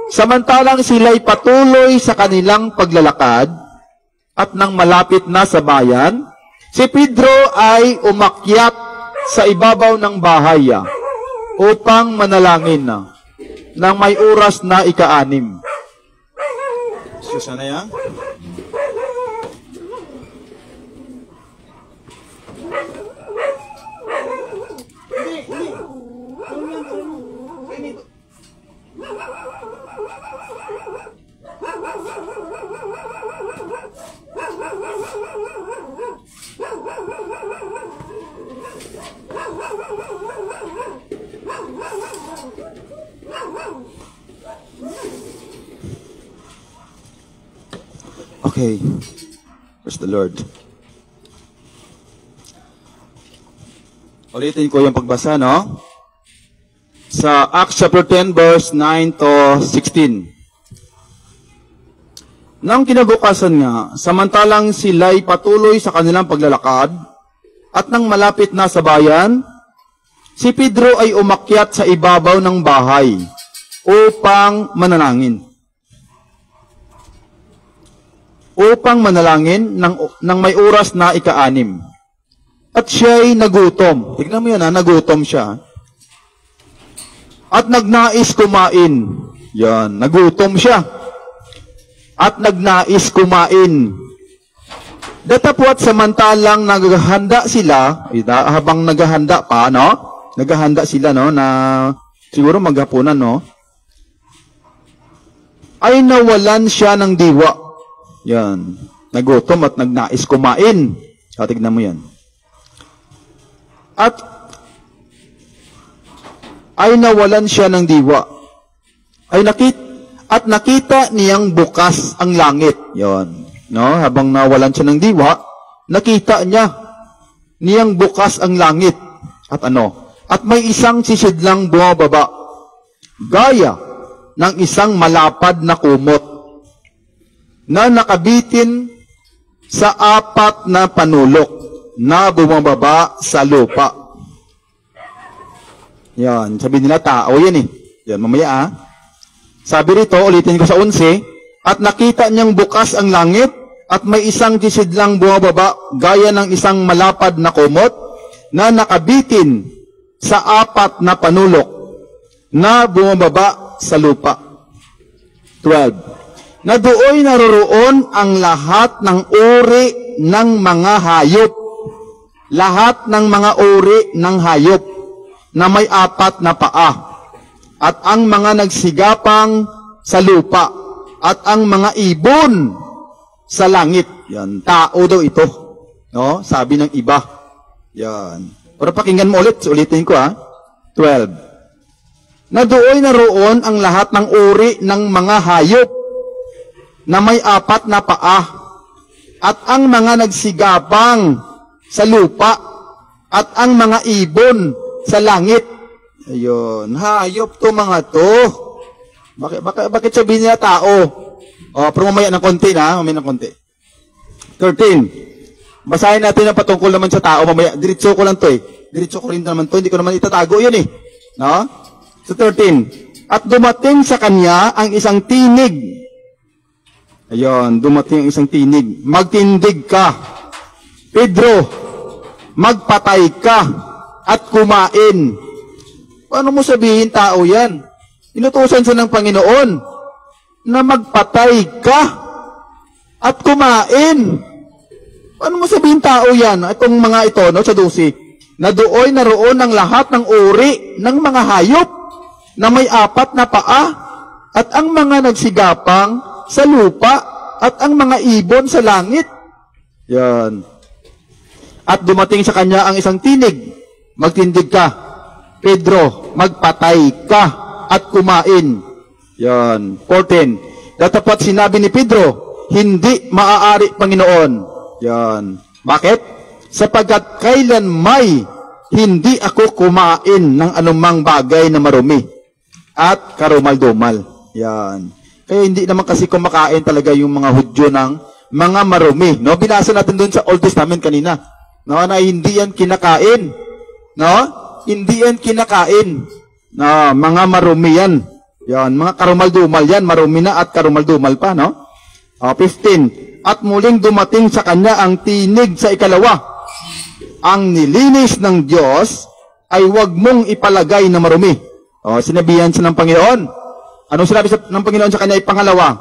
samantalang sila'y patuloy sa kanilang paglalakad, at nang malapit na sa bayan, si Pedro ay umakyat sa ibabaw ng bahay upang manalangin nang may oras na ika-6. Susana yan? Okay. Praise the Lord. Ulitin ko yung pagbasa, no? Sa Acts chapter 10, verse 9 to 16. Nang kinabukasan nga, samantalang sila'y patuloy sa kanilang paglalakad, at nang malapit na sa bayan, si Pedro ay umakyat sa ibabaw ng bahay upang manalangin. Upang manalangin nang may oras na ika-6. At siya'y nagutom. Tignan mo yan, nagutom siya. At nagnais kumain. Yan, nagutom siya. at nagnais kumain. Datapwat samantalang naghahanda sila, habang naghahanda pa, no? Naghahanda sila, no? Na siguro maghapunan, no? Ay nawalan siya ng diwa. Yan. Nagutom at nagnais kumain. Tignan mo yan. At ay nawalan siya ng diwa. At nakita niyang bukas ang langit. Yan. No? Habang nawalan siya ng diwa, nakita niyang bukas ang langit. At ano? At may isang sisidlang bumababa. Gaya ng isang malapad na kumot na nakabitin sa 4 na panulok na bumababa sa lupa. Yan, sabi nila tao yan eh. Yan, mamaya Sabi rito, ulitin ko sa 11, at nakita niyang bukas ang langit at may isang sisidlang bumababa gaya ng isang malapad na kumot na nakabitin sa 4 na panulok na bumababa sa lupa. 12. Na dooy naroroon ang lahat ng uri ng mga hayop. Lahat ng mga uri ng hayop na may 4 na paa. At ang mga nagsigapang sa lupa. At ang mga ibon sa langit. Yan, tao daw ito. No? Sabi ng iba. Yan. Pero pakinggan mo ulit. Ulitin ko 12. Na dooy naroon ang lahat ng uri ng mga hayop na may 4 na paa at ang mga nagsigapang sa lupa at ang mga ibon sa langit. Ayun, hayop to mga to. Bakit sabihin niya tao? Pero mamaya ng konti mamaya ng konti. 13. Basahin natin ang patungkol naman sa tao mamaya. Diretso ko lang to Diretso ko rin naman to, hindi ko naman itatago yun No? So 13. At dumating sa kanya ang isang tinig. Ayun, dumating ang isang tinig. Magtindig ka, Pedro, magpatay ka, at kumain. Paano mo sabihin tao yan? Inutusan siya ng Panginoon na magpatay ka at kumain. Paano mo sabihin tao yan? Itong mga ito, sa 12, na dooy naroon ang lahat ng uri ng mga hayop na may 4 na paa, at ang mga nagsigapang sa lupa, at ang mga ibon sa langit. Yan. At dumating sa kanya ang isang tinig. Magtindig ka, Pedro, magpatay ka, at kumain. Yan. 14. Datapat sinabi ni Pedro, hindi maaari, Panginoon. Yan. Bakit? Sapagkat kailan may hindi ako kumain ng anumang bagay na marumi at karumal-dumal. Yan. Kaya hindi naman kasi kumakain talaga yung mga Hudyo ng mga marumi. No? Binasa natin doon sa Old Testament kanina. No? Na hindi yan kinakain. No? Hindi yan kinakain. No? Mga marumi yan. Yan. Mga karumal-dumal yan. Marumi na at karumal-dumal pa. No? 15. At muling dumating sa kanya ang tinig sa ikalawa. Ang nilinis ng Diyos ay huwag mong ipalagay na marumi. Sinabihan siya ng Panginoon. Anong sinabi ng Panginoon sa kanya ay pangalawa?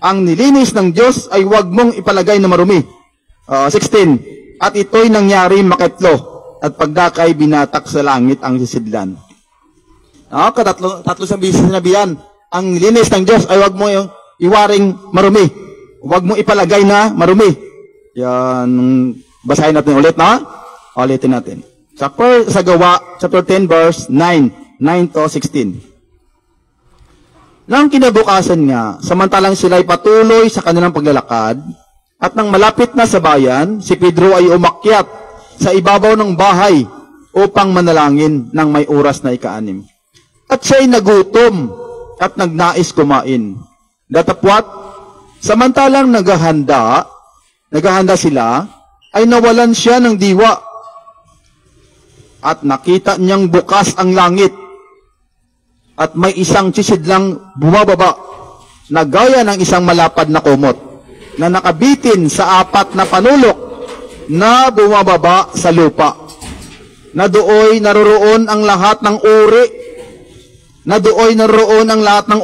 Ang nilinis ng Diyos ay huwag mong ipalagay na marumi. 16. At ito'y nangyari makatlo. At pagdakay binatak sa langit ang sisidlan. Tatlo sa sinabihan. Ang nilinis ng Diyos ay huwag mong iwaring marumi. Huwag mong ipalagay na marumi. Yan. Basahin natin ulit, ulitin natin. Sa Gawa, chapter 10, verse 9 to 16. Nang kinabukasan nga, samantalang sila'y patuloy sa kanilang paglalakad, at nang malapit na sa bayan, si Pedro ay umakyat sa ibabaw ng bahay upang manalangin ng may oras na ika-6. At siya'y nagutom at nagnais kumain. Datapwat, samantalang naghahanda sila, ay nawalan siya ng diwa. At nakita niyang bukas ang langit. At may isang sisidlang bumababa na gaya ng isang malapad na kumot na nakabitin sa 4 na panulok na bumababa sa lupa. Na dooy naroroon ang lahat ng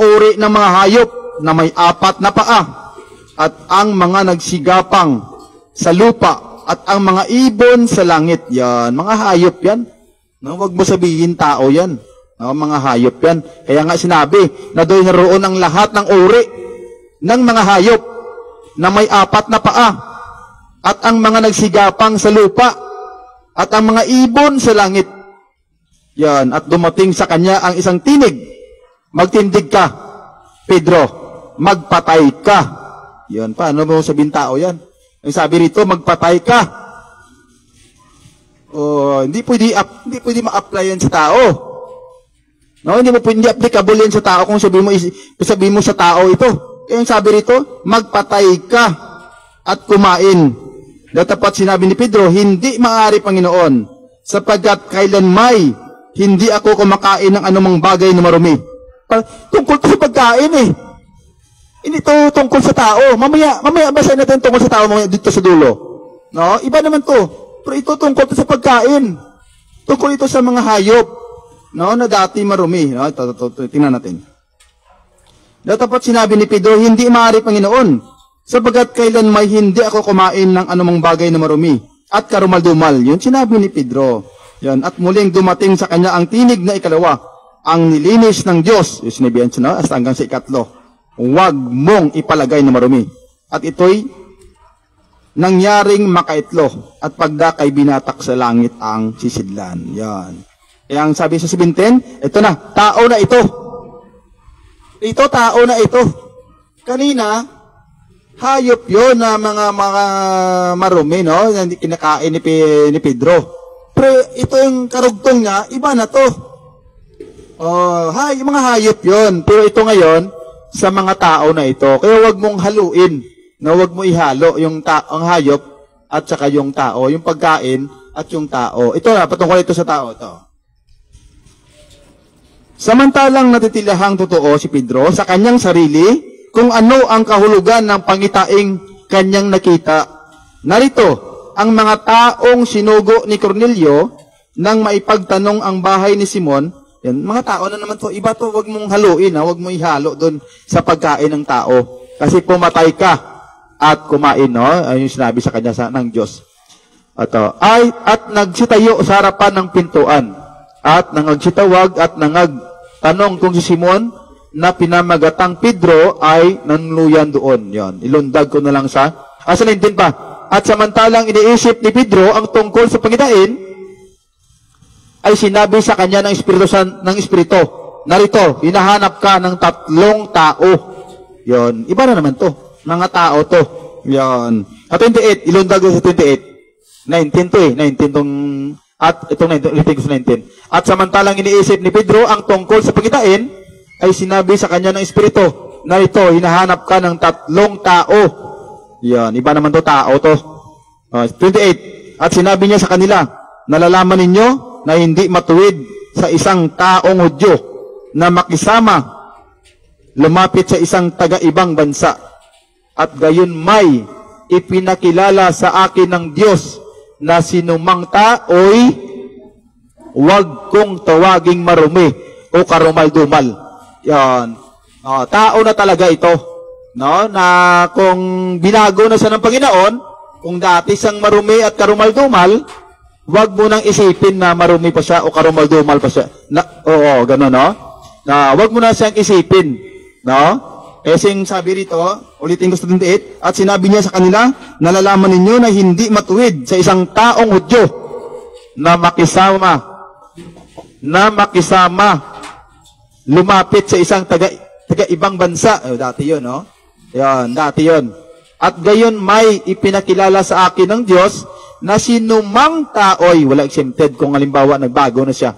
uri ng mga hayop na may 4 na paa at ang mga nagsigapang sa lupa at ang mga ibon sa langit. Yan, mga hayop yan. No, wag mo sabihin tao yan. No, mga hayop yan. Kaya nga sinabi na doon naroon ang lahat ng uri ng mga hayop na may 4 na paa at ang mga nagsigapang sa lupa at ang mga ibon sa langit. Yan, at dumating sa kanya ang isang tinig. Magtindig ka, Pedro. Magpatay ka. Yan, paano mo sabihin tao yan? Ang sabi rito, magpatay ka. Hindi pwede ma-apply yan sa tao. No, hindi applicable yan sa tao kung sabihin mo sa tao ito. Kaya yung sabi rito, magpatay ka at kumain. Dapat sinabi ni Pedro, hindi maaari, Panginoon, sapagkat kailanmay hindi ako kumakain ng anumang bagay na marumi. Tungkol to sa pagkain eh. Hindi to tungkol sa tao. Mamaya basahin natin tungkol sa tao dito sa dulo. No? Iba naman to. Pero ito tungkol to sa pagkain. Tungkol ito sa mga hayop. No? Na dati marumi. No? Tingnan natin. Dapat sinabi ni Pedro, hindi maaari, Panginoon, sapagkat kailan may hindi ako kumain ng anumang bagay na marumi at karumal-dumal. Yun sinabi ni Pedro. Yan. At muling dumating sa kanya ang tinig na ikalawa, ang nilinis ng Diyos. Yung sinabihan siya na, hasta hanggang sa 4. Huwag mong ipalagay na marumi. At ito'y nangyaring makaitlo at pagdakay binatak sa langit ang sisidlan. Yan. Kaya ang sabi sa 17, ito na, tao na ito. Ito, tao na ito. Kanina, hayop yun na mga marumi, no? Hindi kinakain ni Pedro. Pero ito yung karugtong niya, iba na to. Yung mga hayop yun. Pero ito ngayon, sa mga tao na ito. Kaya wag mong haluin. Na wag mo ihalo yung ang hayop at saka yung tao. Yung pagkain at yung tao. Ito na, patungkol ito sa tao. Ito. Samantalang natitilahang totoo si Pedro sa kanyang sarili kung ano ang kahulugan ng pangitaing kanyang nakita. Narito, ang mga taong sinugo ni Cornelio nang maipagtanong ang bahay ni Simon. Yan, mga tao na naman to. Iba to, wag mong haluin. Wag mo ihalo doon sa pagkain ng tao. Kasi pumatay ka at kumain. No? Ayun yung sinabi sa kanya ng Diyos. At nagsitayo sa harapan ng pintuan. At nangagsitawag at nangagtanong kung si Simon na pinamagatang Pedro ay nanluyan doon. Yan. Ilundag ko na lang sa 19 pa. At samantalang iniisip ni Pedro ang tungkol sa pangitain, ay sinabi sa kanya ng Espiritu, narito, hinahanap ka ng 3 tao. Yon, iba na naman to. Mga tao to. Yon. At 28, ilundag sa 28. 19 to eh. 19 tong, at itong 19. At samantalang iniisip ni Pedro ang tungkol sa pangitain, ay sinabi sa kanya ng Espiritu, narito, hinahanap ka ng 3 tao. Yan, iba naman to, tao to. 28. At sinabi niya sa kanila, nalalaman ninyo na hindi matuwid sa isang taong Hudyo na makisama, lumapit sa isang taga-ibang bansa. At gayon may ipinakilala sa akin ng Diyos na sinumang tao'y huwag kong tawaging marumi o karumal-dumal. Yan. Tao na talaga ito. No, na kung binago na siya ng Panginoon, kung dati siyang marumi at karumal-dumal, wag mo nang isipin na marumi pa siya o karumal-dumal pa siya. Gano'n, no? Na wag mo na siyang isipin, no? Kasi sabi rito, ulitin ko sa 28, at sinabi niya sa kanila, nalalaman ninyo na hindi matuwid sa isang taong Hudyo na makisama, lumapit sa isang taga-ibang bansa. Dati yun, no? Yan, dati yun. At gayon may ipinakilala sa akin ng Diyos na sinumang tao'y, wala exempted kung halimbawa nagbago na siya.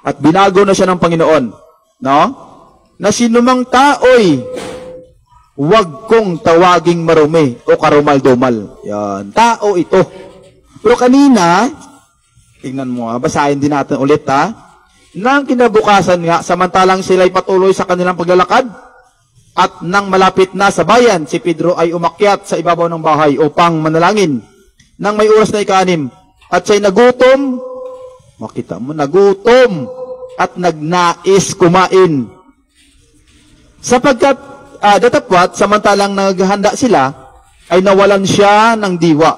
At binago na siya ng Panginoon. No? Na sinumang tao'y huwag kong tawaging marumi o karumal-dumal. Yan, tao ito. Pero kanina, tingnan mo basahin din natin ulit nang kinabukasan nga, samantalang sila'y patuloy sa kanilang paglalakad, at nang malapit na sa bayan, si Pedro ay umakyat sa ibabaw ng bahay upang manalangin. Nang may oras na 6, at siya'y nagutom, makita mo, nagutom, at nagnais kumain. Sapagkat datapwat, samantalang naghahanda sila, ay nawalan siya ng diwa.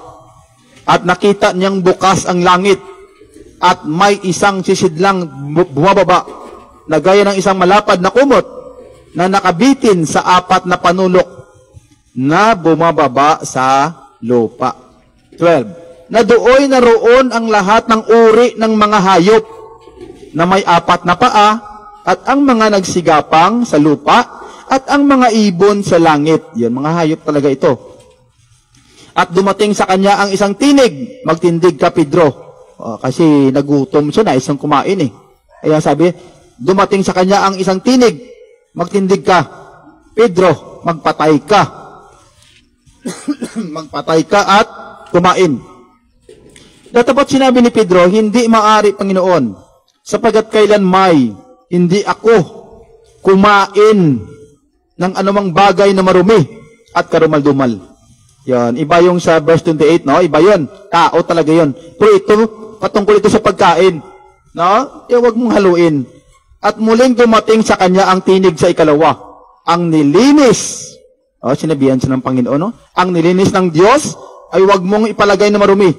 At nakita niyang bukas ang langit. At may isang sisidlang bumababa, na gaya ng isang malapad na kumot, na nakabitin sa 4 na panulok, na bumababa sa lupa. 12. Na dooy naroon ang lahat ng uri ng mga hayop, na may 4 na paa, at ang mga nagsigapang sa lupa, at ang mga ibon sa langit. Yan, mga hayop talaga ito. At dumating sa kanya ang isang tinig, magtindig ka, Pedro. Kasi nagutom siya na, isang kumain eh. Kaya sabi, dumating sa kanya ang isang tinig, magtindig ka, Pedro, magpatay ka. Magpatay ka at kumain. Dapat sinabi ni Pedro, hindi maaari, Panginoon, sapagat kailan may, hindi ako kumain ng anumang bagay na marumi at karumal-dumal. Yan, iba yung sa verse 28, no? Iba yun. Tao talaga yun. Pero ito, patungkol ito sa pagkain. No? Huwag mong haluin. At muling dumating sa kanya ang tinig sa ikalawa. Ang nilinis. Sinabihan siya ng Panginoon, no? Ang nilinis ng Diyos ay huwag mong ipalagay na marumi.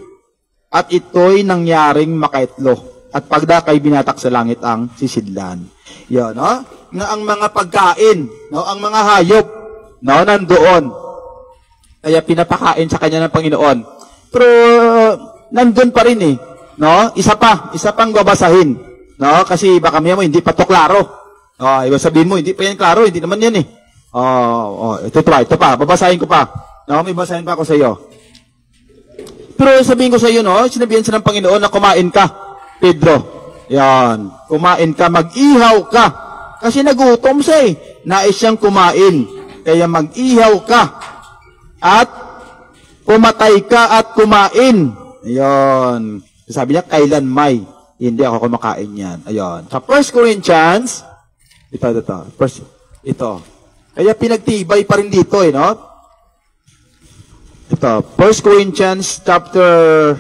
At ito'y nangyaring makaitlo. At pagdakay binatak sa langit ang sisidlan. Yan, no? Na ang mga pagkain, no? Ang mga hayop, no? Nandoon. Kaya pinapakain sa kanya ng Panginoon. Pero, nandun pa rin eh. No? Isa pang babasahin. No? Kasi baka mo hindi pa to klaro. Iba sabihin mo, hindi pa yan klaro, hindi naman yan eh. Ito pa, babasahin ko pa. No? May basahin pa ako sa iyo. Pero sabihin ko sa iyo, no? Sinabihan siya ng Panginoon na kumain ka, Pedro. Yan. Kumain ka, mag-ihaw ka. Kasi nagutom siya eh. Nais siyang kumain. Kaya mag-ihaw ka. At pumatay ka at kumain. Ayun. Sabi niya, kailan may, hindi ako kumakain yan. Ayun. Sa 1 Corinthians, ito. Kaya pinagtibay pa rin dito eh, no? Ito, 1 Corinthians chapter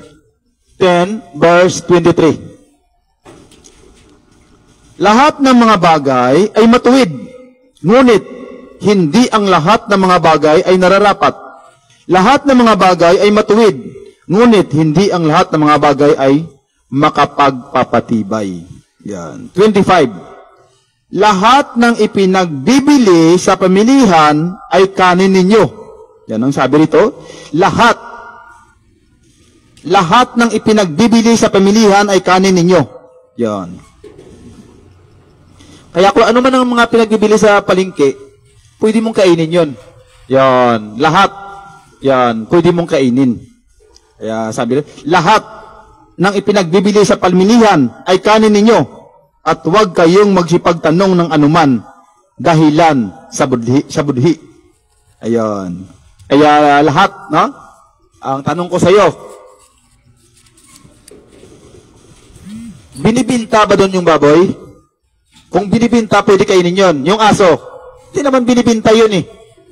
10, verse 23. Lahat ng mga bagay ay matuwid, ngunit hindi ang lahat ng mga bagay ay nararapat. Lahat ng mga bagay ay matuwid, ngunit hindi ang lahat ng mga bagay ay makapagpapatibay. Yan. 25. Lahat ng ipinagbibili sa pamilihan ay kanin ninyo. Yan ang sabi rito. Lahat ng ipinagbibili sa pamilihan ay kanin ninyo. Yan. Kaya kung ano man ang mga pinagbibili sa palengke, pwede mong kainin yun. Yan. Lahat. Yan, pwede mong kainin. Kaya sabi rin, lahat ng ipinagbibili sa pamilihan ay kanin ninyo at huwag kayong magsipagtanong ng anuman dahilan sa budhi. Ayun. Kaya lahat, no? Ang tanong ko sa iyo, binibinta ba doon yung baboy? Kung binibinta, pwede kainin yun. Yung aso, hindi naman binibinta yun eh.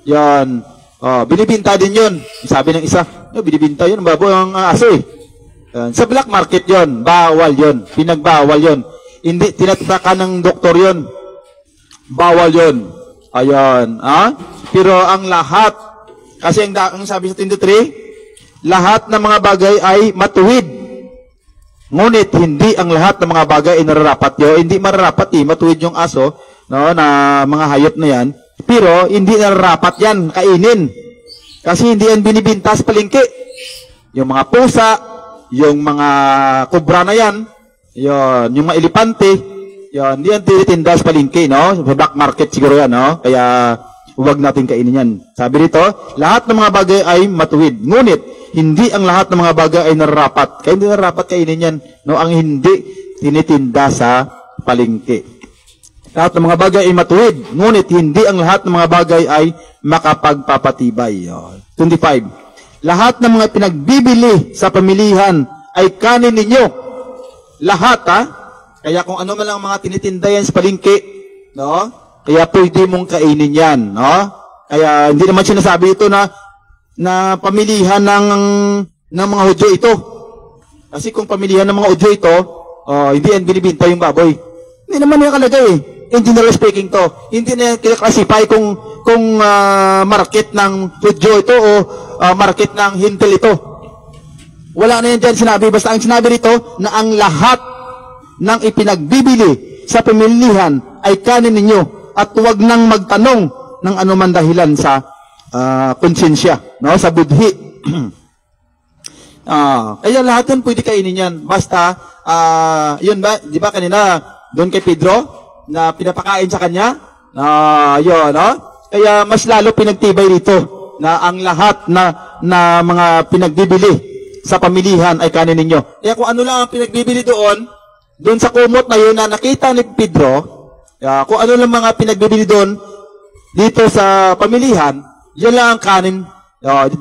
Yan. Binibinta din yun. Sabi ng isa, binibinta yun, baboy ang aso eh. Sa black market yun, bawal yun. Pinagbawal yun. Hindi, tinataka ng doktor yun. Bawal yun. Ayan. Pero ang lahat, kasi ang sabi sa 23, lahat ng mga bagay ay matuwid. Ngunit hindi ang lahat ng mga bagay ay nararapat yun. Hindi mararapat eh, matuwid yung aso, no, na mga hayop na yan. Pero, hindi nararapat yan, kainin. Kasi hindi yan binibinta sa palengke. Yung mga pusa, yung mga kubra na yan, yung mga elepante, hindi yan tinitinda sa palengke, no? Sa black market siguro yan, no? Kaya, huwag natin kainin yan. Sabi rito, lahat ng mga bagay ay matuwid. Ngunit, hindi ang lahat ng mga bagay ay nararapat. Kaya hindi nararapat kainin yan, no? Ang hindi tinitinda sa palengke. Lahat ng mga bagay ay matuwid, ngunit hindi ang lahat ng mga bagay ay makapagpapatibay. 25. Lahat ng mga pinagbibili sa pamilihan ay kanin ninyo. Lahat, Kaya kung ano man lang mga tinitinda yan sa palengke, no? Kaya pwede mong kainin yan, no? Kaya hindi naman sinasabi ito na pamilihan ng mga Hudyo ito. Kasi kung pamilihan ng mga Hudyo ito, hindi yan binibinta yung baboy. Hindi naman yan kalagay eh. In general speaking to, hindi na kinaklasify kung market ng Hudyo ito o market ng Hintil ito. Wala na yan dyan sinabi. Basta ang sinabi rito na ang lahat ng ipinagbibili sa pamilihan ay kanin ninyo at huwag nang magtanong ng anuman dahilan sa konsensya, no? Sa budhi. Kaya lahat yan pwede kainin yan. Basta, yun ba, di ba kanina, doon kay Pedro, na pinapakain sa kanya, yun, no? Kaya mas lalo pinagtibay rito, na ang lahat na mga pinagbibili sa pamilihan ay kanin ninyo. Kaya kung ano lang ang pinagbibili doon sa kumot na yun na nakita ni Pedro, kung ano lang mga pinagbibili doon, dito sa pamilihan, yan lang ang kanin,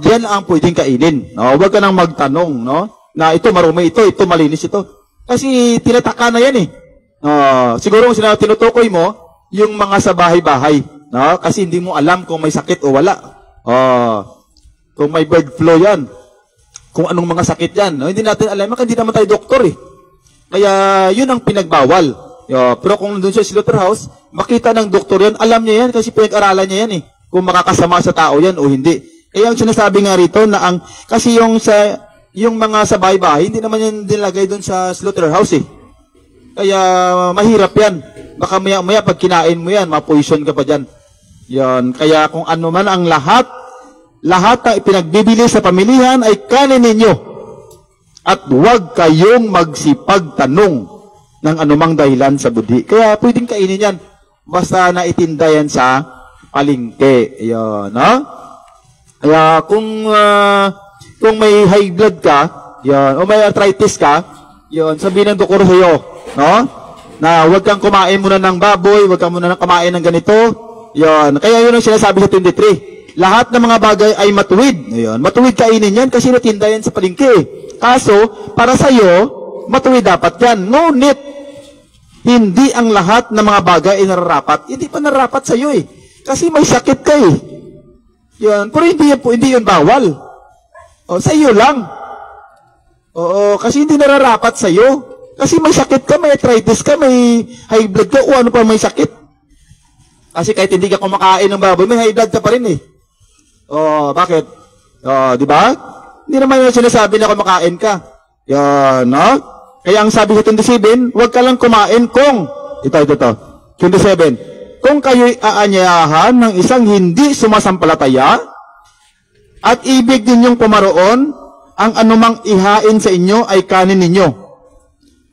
yan lang ang pwedeng kainin. No? Huwag ka nang magtanong, no? Na ito marumi ito malinis ito. Kasi tinataka na yan eh. Siguro kung tinutukoy mo, yung mga sa bahay-bahay. No? Kasi hindi mo alam kung may sakit o wala. Kung may bird flu yan. Kung anong mga sakit yan. No? Hindi natin alam. Hindi naman tayo doktor eh. Kaya yun ang pinagbawal. Pero kung nandun sa slaughterhouse, makita ng doktor yan, alam niya yan kasi pinag-aralan niya yan eh. Kung makakasama sa tao yan o hindi. Kaya ang sinasabi nga rito na kasi yung mga sa bahay-bahay, hindi naman yan nilagay doon sa slaughterhouse eh. Kaya mahirap yan. Baka maya pag kinain mo yan, ma-poison ka pa dyan. Yan. Kaya kung ano man ang lahat na ipinagbibili sa pamilihan ay kanin ninyo. At huwag kayong magsipagtanong ng anumang dahilan sa budhi. Kaya pwedeng kainin yan. Basta naitinda yan sa palengke. Yan, no? Kaya kung may high blood ka, yan, o may arthritis ka, yan, sabihin ng doktor sa'yo, no? Na huwag kang kumain muna ng baboy, huwag kang muna kumain ng ganito. Yan. Kaya yun ang sinasabi sa 23. Lahat ng mga bagay ay matuwid. Ayan. Matuwid kainin yan kasi natinda yan sa palengke. Kaso, para sa'yo, matuwid dapat yan. Ngunit, hindi ang lahat ng mga bagay ay nararapat. Hindi pa nararapat sa'yo eh. Kasi may sakit ka eh. Yan. Pero hindi yun bawal. Sa iyo lang. Oo, kasi hindi nararapat sa'yo. Kasi may sakit ka, may arthritis ka, may high blood ka, o ano pa may sakit. Kasi kahit hindi ka kumakain ng baboy, may high blood ka pa rin eh. Bakit? Di ba? Hindi naman yung sinasabi na kumakain ka. Yan, no? Kaya ang sabi sa 27, huwag ka lang kumain kung, ito, 27, kung kayo'y aanyayahan ng isang hindi sumasampalataya, at ibig ninyong pumaroon, ang anumang ihain sa inyo ay kanin ninyo.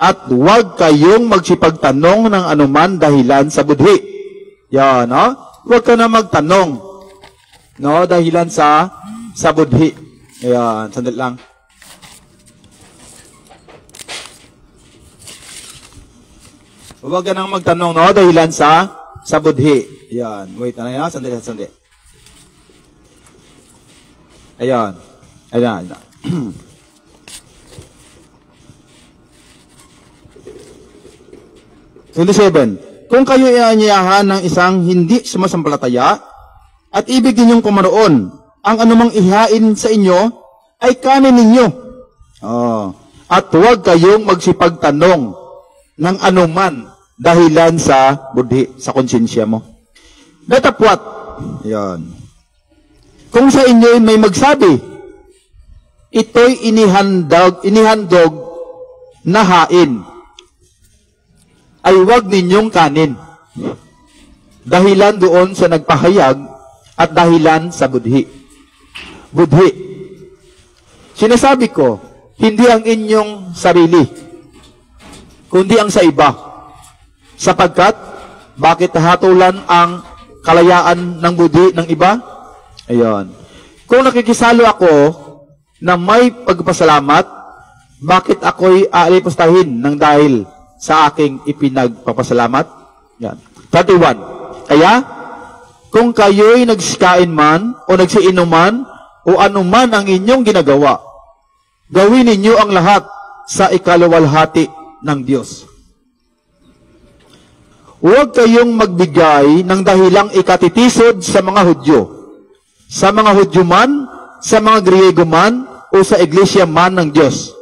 At huwag kayong magsipagtanong ng anuman dahilan sa budhi. Yan, no? Huwag ka na magtanong. No, dahilan sa budhi. Ayan, sandali lang. Huwag ka nang magtanong, no, dahilan sa budhi. Ayan, wait, ano yan? Sandali. Ayan. 27. Kung kayo iaanyayahan ng isang hindi sumasampalataya, at ibig ninyong kumaroon, ang anumang ihain sa inyo ay kanin ninyo. At huwag kayong magsipagtanong ng anuman dahilan sa budhi, sa konsensya mo. Datapwat. Yan. Kung sa inyo may magsabi, ito'y inihandog na hain, ay huwag ninyong kanin. Dahilan doon sa nagpahayag at dahilan sa budhi. Budhi. Sinasabi ko, hindi ang inyong sarili, kundi ang sa iba. Sapagkat, bakit hatulan ang kalayaan ng budhi ng iba? Ayan. Kung nakikisalo ako na may pagpasalamat, bakit ako'y aalipustahin ng dahil sa aking ipinagpapasalamat? Yan. 31. Kaya, kung kayo'y nagsikain man, o nagsiinuman, o anuman ang inyong ginagawa, gawin ninyo ang lahat sa ikaluwalhati ng Diyos. Huwag kayong magbigay ng dahilang ikatitisod sa mga Hudyo. Sa mga Hudyo man, sa mga Griego man, o sa iglesia man ng Diyos.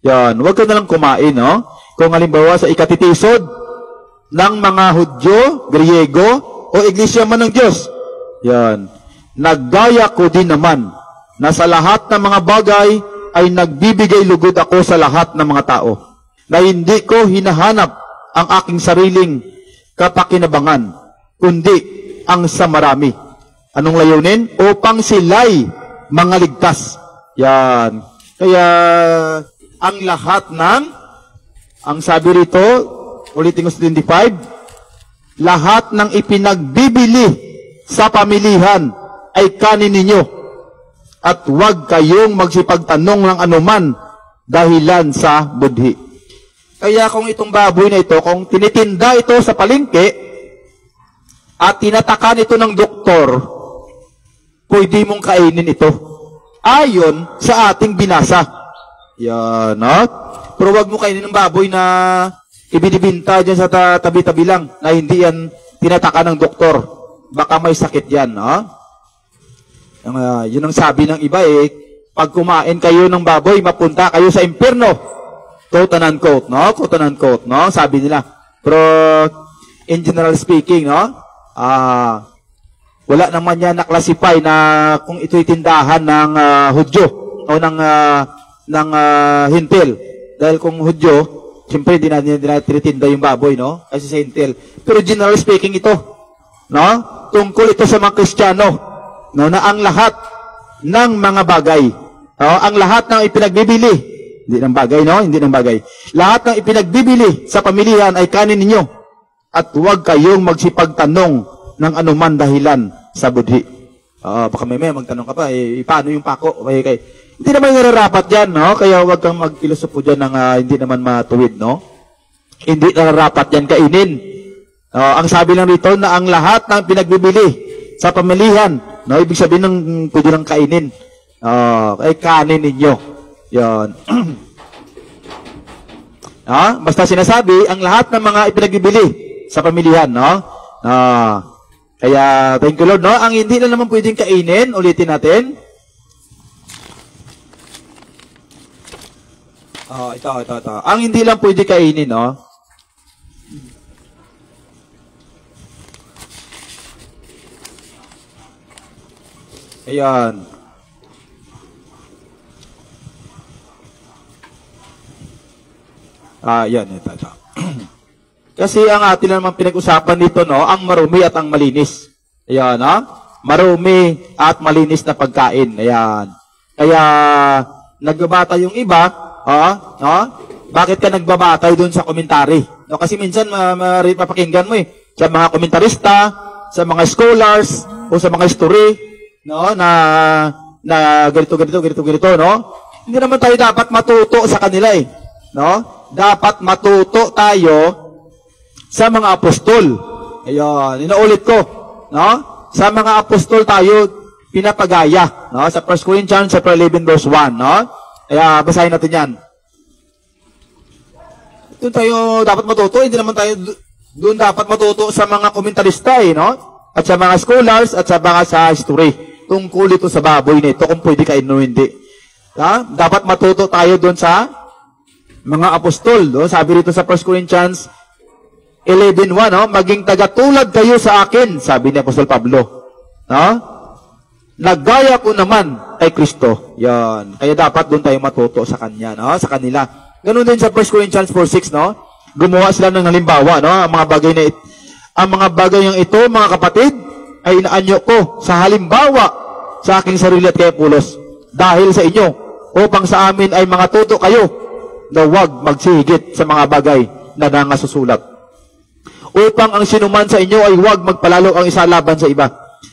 Yan. Huwag ka na lang kumain, no? Kung halimbawa sa ikatitisod ng mga Hudyo, Griego, o iglesia man ng Diyos. Yan. Naggaya ko din naman na sa lahat ng mga bagay ay nagbibigay lugod ako sa lahat ng mga tao, na hindi ko hinahanap ang aking sariling kapakinabangan, kundi ang sa marami. Anong layunin? Upang sila'y mga ligtas. Yan. Kaya, ang lahat ng, ang sabi rito, ulitin ko sa 25, lahat ng ipinagbibili sa pamilihan ay kanin ninyo, at huwag kayong magsipagtanong ng anuman dahilan sa budhi. Kaya kung itong baboy na ito, kung tinitinda ito sa palengke at tinatakan ito ng doktor, pwede mong kainin ito ayon sa ating binasa. Yan, no? Pero huwag mo kainin ng baboy na ibinibinta dyan sa tabi-tabi lang, na hindi yan tinatakan ng doktor. Baka may sakit yan, no? Yun ang sabi ng iba pag kumain kayo ng baboy, mapunta kayo sa impyerno. Quote and unquote, no? Quote and unquote, no? Sabi nila. Pero, in general speaking, no? Wala naman yan na-classify na kung ito'y tindahan ng Hudyo o ng Hintil. Dahil kung Hudyo, siyempre, hindi na tinitinda yung baboy, no? Kasi sa Hintil. Pero general speaking ito, no? Tungkol ito sa mga Kristiyano, no? Na ang lahat ng mga bagay, no? Ang lahat ng ipinagbibili, hindi ng bagay, no? Hindi ng bagay. Lahat ng ipinagbibili sa pamilihan ay kanin ninyo, at huwag kayong magsipagtanong ng anuman dahilan sa budhi. Baka may magtanong ka pa, paano yung pako? Hindi naman nararapat dyan, no? Kaya huwag kang magpilosopo dyan ng hindi naman matuwid, no? Hindi nararapat dyan kainin. Ang sabi lang rito na ang lahat ng pinagbibili sa pamilihan, no? Ibig sabihin ng pwede lang kainin. Ay kanin ninyo. Yan. Basta sinasabi, ang lahat ng mga ipinagbibili sa pamilihan, no? Kaya, thank you Lord, no? Ang hindi na naman pwedeng kainin, ulitin natin. Ito. Ang hindi lang pwede kainin, no? Ayan. Yan, ito. Kasi ang atin naman pinag-usapan dito, no, ang marumi at ang malinis. Ayan, no? Marumi at malinis na pagkain. Ayan. Kaya, nagbabata yung iba, no? Bakit ka nagbabatay dun sa komentary? No, kasi minsan, mapakinggan mo sa mga komentarista, sa mga scholars, o sa mga history, no, na ganito, no? Hindi naman tayo dapat matuto sa kanila, no? Dapat matuto tayo sa mga apostol. Ayun, inaulit ko, no? Sa mga apostol tayo pinapagaya, no? Sa 1 Corinthians chapter 11 verse 1, no? Kaya basahin natin 'yan. Doon tayo dapat matuto, hindi naman tayo doon dapat matuto sa mga komentarista, no? At sa mga scholars at sa mga sa history. Tungkol ito sa baboy nito kung pwede kainin o hindi. Dapat matuto tayo doon sa mga apostol, no? Sabi rito sa 1 Corinthians 11:1, no? Maging tagatulad kayo sa akin, sabi ni Apostol Pablo. No? Naggaya ko naman kay Kristo. Yan. Kaya dapat doon tayo matuto sa kanya, no? Sa kanila. Ganun din sa 1 Corinthians 4:6, no? Gumawa sila ng halimbawa, no? Ang mga bagay yang ito, mga kapatid, ay inaanyo ko sa halimbawa sa aking sarili at kay Apolos dahil sa inyo, upang sa amin ay mga tuto kayo na huwag magsihigit sa mga bagay na nangasusulat. Upang ang sinuman sa inyo ay huwag magpalalo ang isa laban sa iba.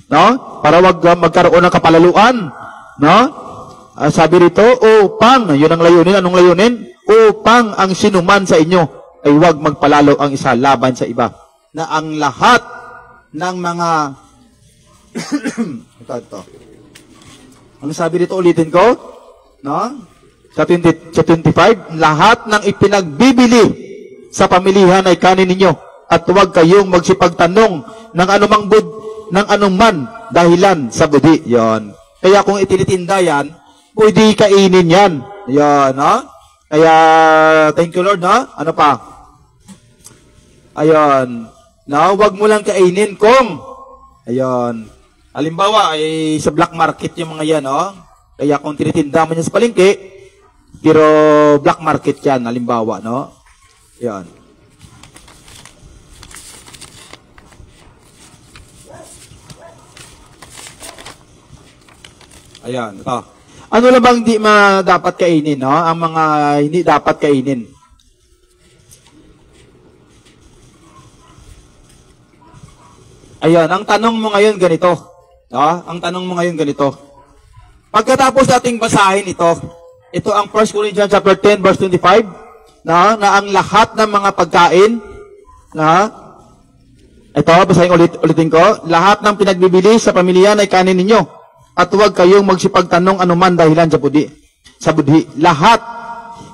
No? Para huwag magkaroon ng kapalaluan. No? Sabi rito, upang, yun ang layunin. Anong layunin? Upang ang sinuman sa inyo ay huwag magpalalo ang isa laban sa iba. Na ang lahat ng mga ito. Ang sabi rito, ulitin ko, no? Sa 25, lahat ng ipinagbibili sa pamilihan ay kanin ninyo, at huwag kayong magsipagtanong ng anuman dahilan sa budhi. Yan. Kaya kung itinitinda yan, pwede kainin yan. Yan, no? Kaya, thank you Lord, no? Ano pa? Ayan. No? Huwag mo lang kainin kung, ayan, Halimbawa, ay sa black market yung mga yan, no? Kaya kung tinitinda mo niya sa palengke, pero black market yan, halimbawa, no? Yan. Ayan, ito. Ano lang bang hindi dapat kainin, no? Ang mga hindi dapat kainin. Ayan, ang tanong mo ngayon ganito. No? Ang tanong mo ngayon ganito. Pagkatapos nating basahin ito ang 1 Corinthians chapter 10 verse 25, na ang lahat ng mga pagkain, ito, basahin ulitin ko, lahat ng pinagbibili sa pamilya ay kanin ninyo, at huwag kayong magsipagtanong anuman dahilan sa budhi. Lahat.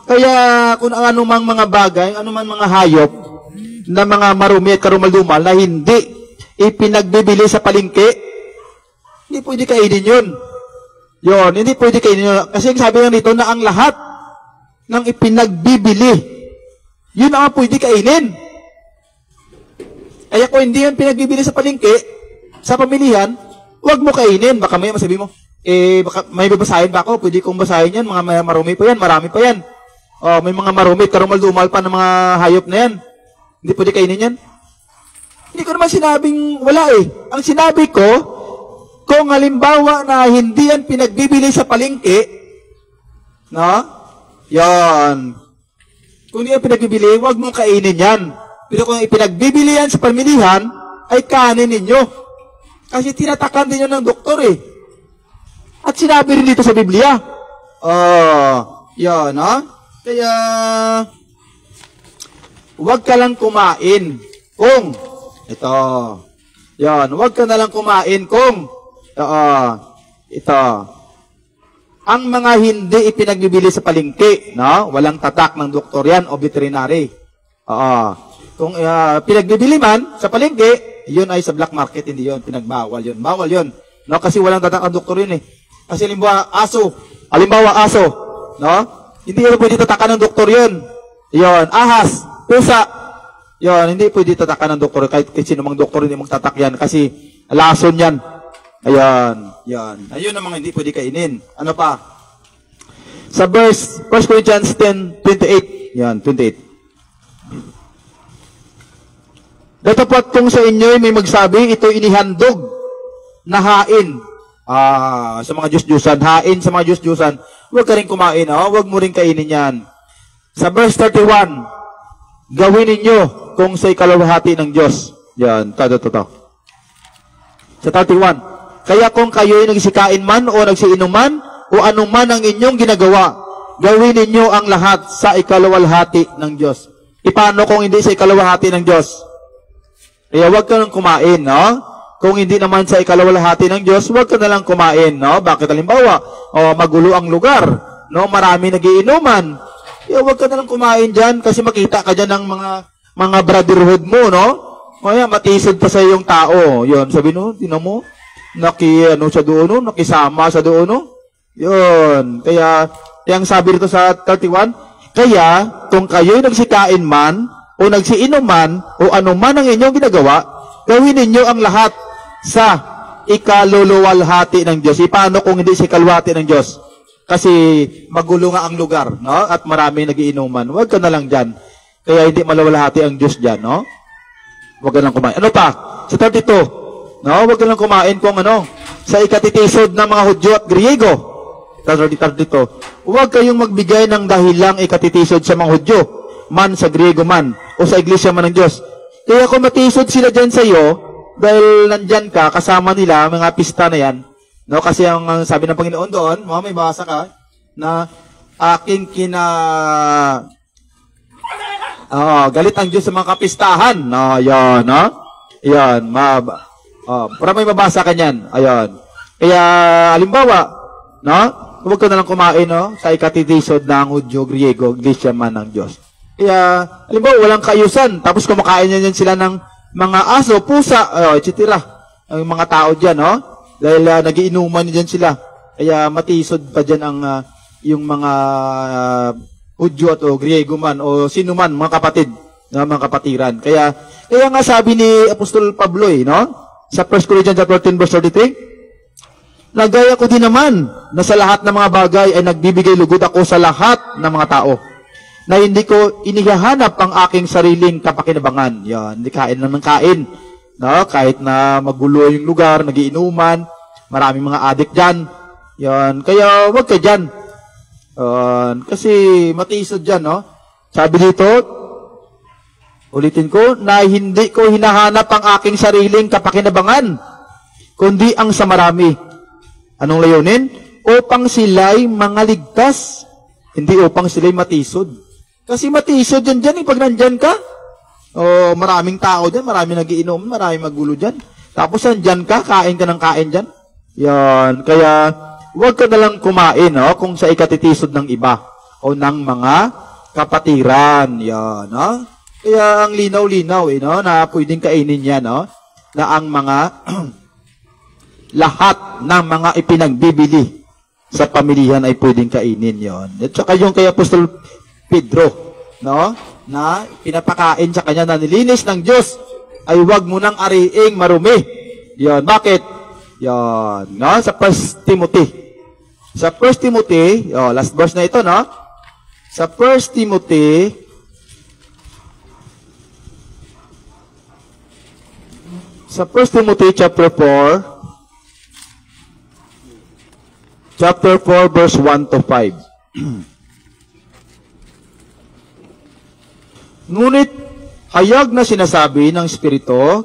Kaya kung anumang mga bagay, anuman mga hayop, na mga marumi at karumal-dumal na hindi ipinagbibili sa palengke, hindi pwede kainin yun. Yun, hindi pwede kainin yun. Kasi sabi nga dito na ang lahat ng ipinagbibili, yun ang pwede kainin. Kaya kung hindi yan pinagbibili sa palengke, sa pamilihan, huwag mo kainin. Baka may masabi mo, baka may babasahin ba ako? Pwede kong basahin yan. Mga marumi pa yan. Marami pa yan. May mga marumi, karumal-dumal pa ng mga hayop na yan. Hindi pwede kainin yan. Hindi ko naman sinabing wala eh. Ang sinabi ko, kung halimbawa na hindi yan pinagbibili sa palengke, no? Yan. Kung hindi yan pinagbibili, huwag mong kainin yan. Pero kung ipinagbibili yan sa pamilihan, ay kanin ninyo. Kasi tinatakan din yun ng doktor eh. At sinabi rin dito sa Biblia. Yan, ha? Kaya, huwag ka lang kumain kung, ito, yan, huwag ka na lang kumain kung, ito, ang mga hindi ipinagbibili sa palengke, no? Walang tatak ng doktor yan o veterinary. Kung pinagbibili man sa palengke, yun ay sa black market, hindi yun, pinagbawal yun. Bawal yun. No? Kasi walang tatak ng doktor yun eh. Kasi halimbawa, aso, no? Hindi yun pwede tatakan ng doktor yun. Yun, ahas, pusa, yun, hindi pwede tatakan ng doktor. Kahit sino mang doktor hindi magtatak yan kasi lason yan. Ayan, yan. Ayun ang mga hindi pwede kainin. Ano pa? Sa verse, 1 Corinthians 10:28. Yan, 28. Datapat kung sa inyo may magsabi, ito inihandog na hain. Sa mga Diyos-Diyusan, hain sa mga Diyos-Diyusan. Huwag ka rin kumain, huwag mo rin kainin yan. Sa verse 31, gawin ninyo kung sa ikalawahati ng Diyos. Yan, to. Sa 31, kaya kung kayo'y nagsikain man o nagsiinom man, o anuman ang inyong ginagawa, gawin ninyo ang lahat sa ikalawahati ng Diyos. Paano kung hindi sa ikalawahati ng Diyos? Kaya huwag ka nang kumain, no? Kung hindi naman sa ikalawahati ng Diyos, huwag ka na lang kumain, no? Bakit halimbawa, magulo ang lugar, no? Marami nagiinuman. Kaya huwag ka na lang kumain dyan kasi makita ka dyan ng mga brotherhood mo, no? Kaya matisod pa sa iyong tao. Yun, sabi no, tinan mo, sa doon, no? Nakisama sa doon, no? Yun. Kaya, yung sabi rito sa 31, kaya, kung kayo'y nagsikain man, o nagsiinom man, o anuman ang inyong ginagawa, gawin ninyo ang lahat sa ikaluluwalhati ng Diyos. Paano kung hindi sa ikaluluwalhati ng Diyos? Kasi magulo nga ang lugar, no? At marami nagiinuman. Huwag ka na lang dyan. Kaya hindi maluwalhati ang Diyos dyan, no? Huwag ka lang kumain. Ano pa? Sa 32, no? Huwag ka lang kumain kung sa ikatitisod ng mga Hudyo at Griego. 32, huwag kayong magbigay ng dahilang ikatitisod sa mga Hudyo, man sa Griego man, o sa iglesia man ng Diyos. Kaya kung matisod sila dyan sa iyo, dahil nandyan ka, kasama nila, mga pista na yan, no? Kasi ang sabi ng Panginoon doon, may basa ka, na aking galit ang Diyos sa mga kapistahan. No, yan, no? Yan, para may mabasa ka niyan. Ayan. Kaya, halimbawa, no? Huwag ka na lang kumain, no? Sa ikatitisod ng Hudyo, Griego, iglesia man ng Diyos. Kaya, halimbawa, walang kaayusan. Tapos kumakain yan sila ng mga aso, pusa, etc. Ang mga tao dyan, no? Dahil nagiinuman dyan sila. Kaya matisod pa dyan yung mga Hudyo at Griego man, o sino man, mga kapatid, no? Mga kapatiran. Kaya nga sabi ni Apostol Pablo, no? Sa 1 Corinthians 10 verse 33, Nagaya ko din naman na sa lahat ng mga bagay ay nagbibigay lugod ako sa lahat ng mga tao na hindi ko inihahanap ang aking sariling kapakinabangan. Yan, hindi kain lang ng kain. No? Kahit na magulo yung lugar, nagiinuman, maraming mga adik dyan. Yan, kaya wag ka dyan. Kasi matiisod dyan, no? Sabi dito, ulitin ko, na hindi ko hinahanap ang aking sariling kapakinabangan, kundi ang sa marami. Anong layunin? Upang sila'y mga ligtas, hindi upang sila'y matisod. Kasi matisod dyan, pag nandyan ka. Maraming tao dyan, maraming nagiinom, maraming magulo dyan. Tapos nandyan ka, kain ka ng kain dyan. Yan, kaya huwag ka nalang kumain, no? Kung sa ikatitisod ng iba o ng mga kapatiran. Yan, no? Kaya ang linaw-linaw, no? Na pwedeng kainin yan, no? Na ang mga lahat ng mga ipinagbibili sa pamilihan ay pwedeng kainin yon. At saka yung kay Apostol Pedro, no? Na pinapakain sa kanya na nilinis ng Diyos ay huwag mo nang ariing marumi. Yon. Bakit? Yon. No? Sa 1 Timothy. Sa 1 Timothy, last verse na ito, no? Sa 1 Timothy, chapter 4, verse 1 to 5. Ngunit, hayag na sinasabi ng Espiritu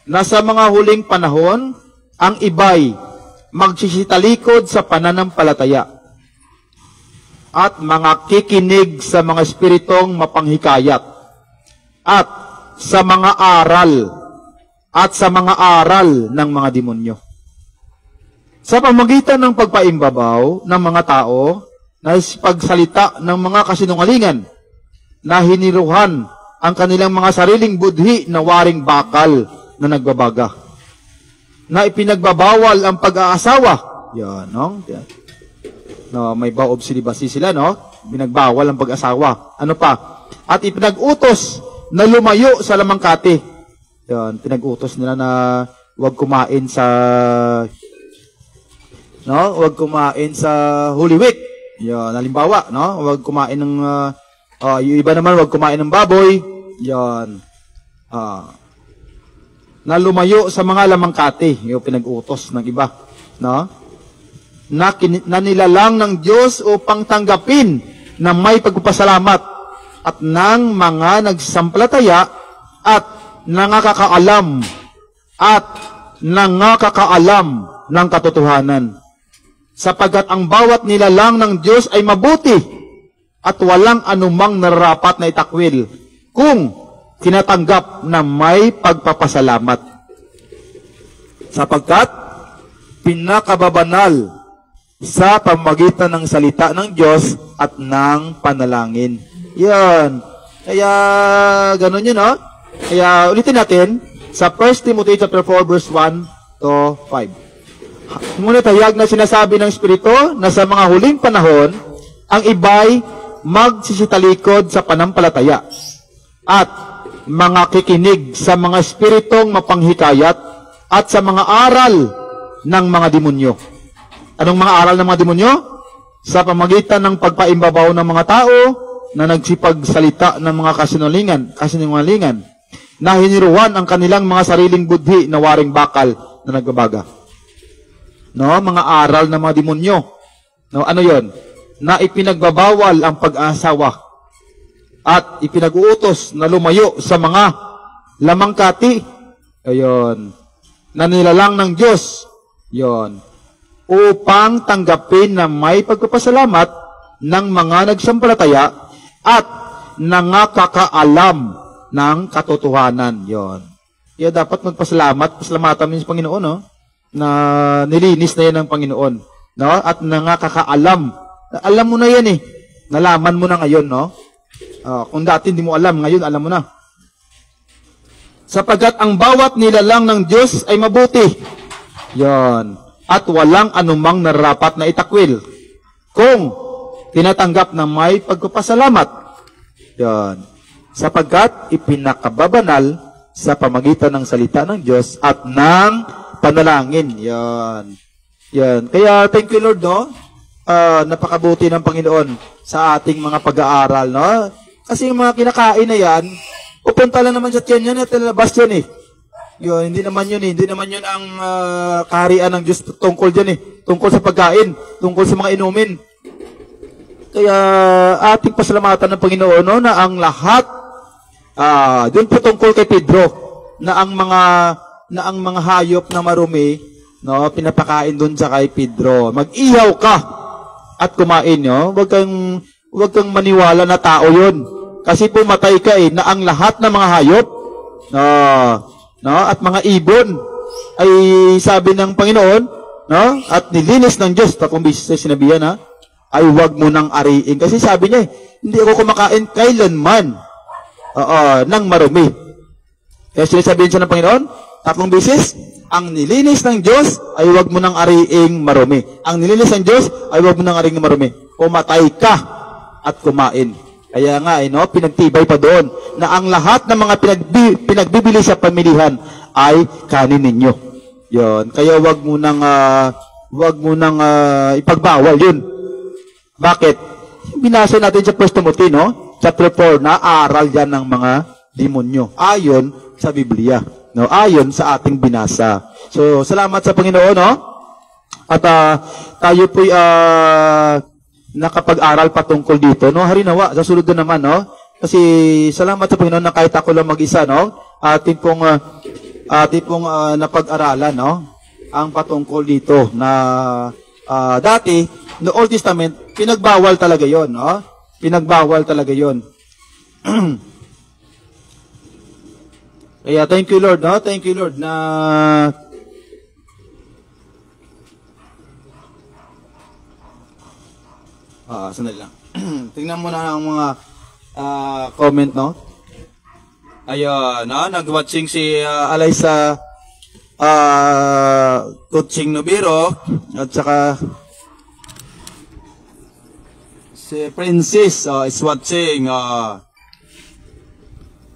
na sa mga huling panahon, ang iba'y magsisitalikod sa pananampalataya at mga kikinig sa mga espiritong mapanghikayat at sa mga aral ng mga demonyo. Sa pamagitan ng pagpaimbabaw ng mga tao na pagsalita ng mga kasinungalingan na hiniruhan ang kanilang mga sariling budhi na waring bakal na nagbabaga. Na ipinagbabawal ang pag-aasawa. Yan, no? Yan. No, may baob silibasi sila, no? Pinagbawal ang pag-asawa. Ano pa? At ipinag-utos na lumayo sa lamangkati. Yan, pinag-utos nila na huwag kumain sa huwag kumain sa Holy Week. Yan, halimbawa, no? Huwag kumain ng yung iba naman huwag kumain ng baboy. Yan. Na lumayo sa mga lamangkati, yung pinag-utos ng iba, no? Na nilalang ng Diyos upang tanggapin na may pagpapasalamat at ng mga nagsasampalataya at nangakakaalam ng katotohanan. Sapagkat ang bawat nilalang ng Diyos ay mabuti at walang anumang nararapat na itakwil kung tinatanggap na may pagpapasalamat. Sapagkat pinakababanal sa pamagitan ng salita ng Diyos at ng panalangin. Yan. Kaya, ganun yun, no? Kaya, ulitin natin, sa 1 Timothy chapter 4, verse 1 to 5. Ngunit hayag na sinasabi ng Espiritu na sa mga huling panahon, ang iba'y magsisitalikod sa panampalataya at mga kikinig sa mga espiritong mapanghikayat at sa mga aral ng mga demonyo. Anong mga aral ng mga demonyo? Sa pamagitan ng pagpaimbabaw ng mga tao na nagsipagsalita ng mga kasinungalingan na hiniruan ang kanilang mga sariling budhi na waring bakal na nagbabaga. No, mga aral ng mga demonyo. No, ano 'yon? Na ipinagbabawal ang pag-asawa at ipinag-uutos na lumayo sa mga lamangkati. Ayun. Na nilalang ng Diyos. 'Yon. Upang tanggapin na may pagpapasalamat ng mga nagsampalataya at nangakakaalam ng katotohanan. 'Yon. Kaya dapat magpasalamat, pasalamatan mo sa Panginoon, no? Na nilinis na yan ng Panginoon, no? At nangakakaalam. Alam mo na yan eh. Nalaman mo na ngayon, no? Kung dati hindi mo alam, ngayon alam mo na. Sapagkat ang bawat nilalang ng Diyos ay mabuti. Yan. At walang anumang nararapat na itakwil kung tinatanggap na may pagpapasalamat. Yan. Sapagkat ipinakababanal sa pamagitan ng salita ng Diyos at ng panalangin. Yan. Yan. Kaya thank you Lord, no? Napakabuti ng Panginoon sa ating mga pag-aaral, no? Kasi yung mga kinakain na yan, pupunta lang naman sa tiyan yan at labas yan eh. Yun, hindi naman yun ang kaharian ng Diyos tungkol dyan eh. Tungkol sa pagkain, tungkol sa mga inumin. Kaya ating pasalamatan ng Panginoon, no, na ang lahat, dun po tungkol kay Pedro, na ang mga hayop na marumi, no, pinapakain dun sa kay Pedro. Mag-ihaw ka at kumain, no? Huwag kang maniwala na tao yun. Kasi pumatay ka eh, na ang lahat ng mga hayop, no, at mga ibon, ay sabi ng Panginoon, no, at nilinis ng Diyos, 3 beses sinabihan, ha, ay huwag mo nang ariin. Kasi sabi niya, hindi ako kumakain kailanman, ng marumi. Kaya sinasabihin siya ng Panginoon, 3 beses, ang nilinis ng Diyos ay huwag mo nang ariing marumi. Ang nilinis ng Diyos ay huwag mo nang ariing marumi. Pumatay ka at kumain. Kaya nga, no, pinagtibay pa doon na ang lahat ng mga pinagbibili sa pamilihan ay kanin ninyo. Yon. Kaya huwag mo nang ipagbawal yun. Bakit? Binasa natin sa 1 Timothy, no? Chapter 4 na aral yan ng mga demonyo. Ayon sa Biblia. No, ayon sa ating binasa. So, salamat sa Panginoon, no? At tayo po'y nakapag-aral patungkol dito, no? Harinawa, sa sunod na naman, no? Kasi salamat sa Panginoon na kahit ako lang mag-isa, no? Ating pong napag-aralan, no? Ang patungkol dito na dati, no Old Testament, pinagbawal talaga yon, no? Pinagbawal talaga yon. Kaya thank you Lord, no? Thank you Lord na sandali lang. Tingnan mo na ang mga comment, no? Ayun, no? Nag-watching si Alaysa Coaching Nobiro at saka si Princess is watching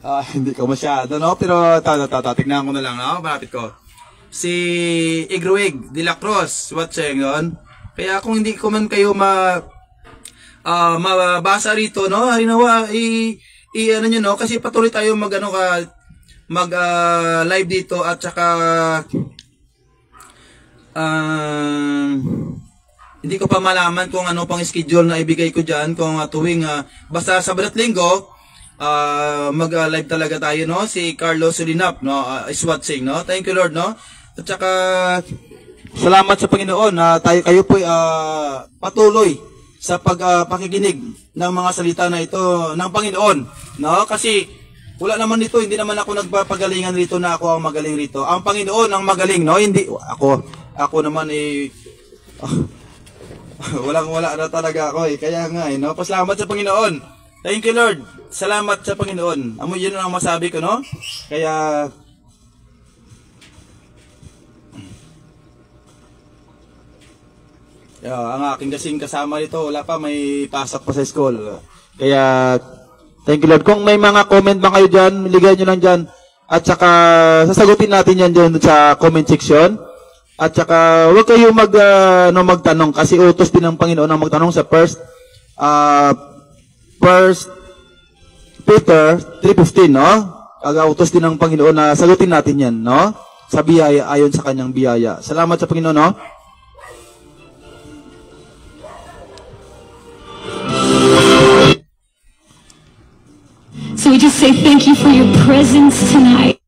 hindi ko masyado, no? Pero tignan ko na lang, no? Malapit ko. Si Igruig de la Cruz, watching yun. Kaya kung hindi ko man kayo mabasa rito, no? Harinawa, ano nyo, no? Kasi patuloy tayo live dito at saka hindi ko pa malaman kung ano pang schedule na ibigay ko dyan kung tuwing basta Sabado at Linggo mag-live talaga tayo, no? Si Carlos Sulinap, no? Is watching, no? Thank you Lord, no? At saka salamat sa Panginoon na kayo po patuloy sa pakikinig ng mga salita na ito ng Panginoon, no? Kasi wala naman dito, hindi naman ako nagpapagalingan rito na ako ang magaling rito. Ang Panginoon ang magaling, no? Hindi ako naman wala na talaga ako eh. Kaya nga no? Pasalamat sa Panginoon. Thank you Lord. Salamat sa Panginoon. Yun ang masabi ko, no? Kaya ang aking kasing kasama dito, wala pa, may pasok pa sa school. Kaya thank you Lord. Kung may mga comment ba kayo dyan, ligay nyo lang dyan. At saka sasagutin natin yan dyan sa comment section. At saka huwag kayo magtanong kasi utos din ng Panginoon ang magtanong sa First Peter 3:15, no? Utos din ng Panginoon na sagutin natin yan, no? Sa biyaya, ayon sa kanyang biyaya. Salamat sa Panginoon, no? So we just say thank you for your presence tonight.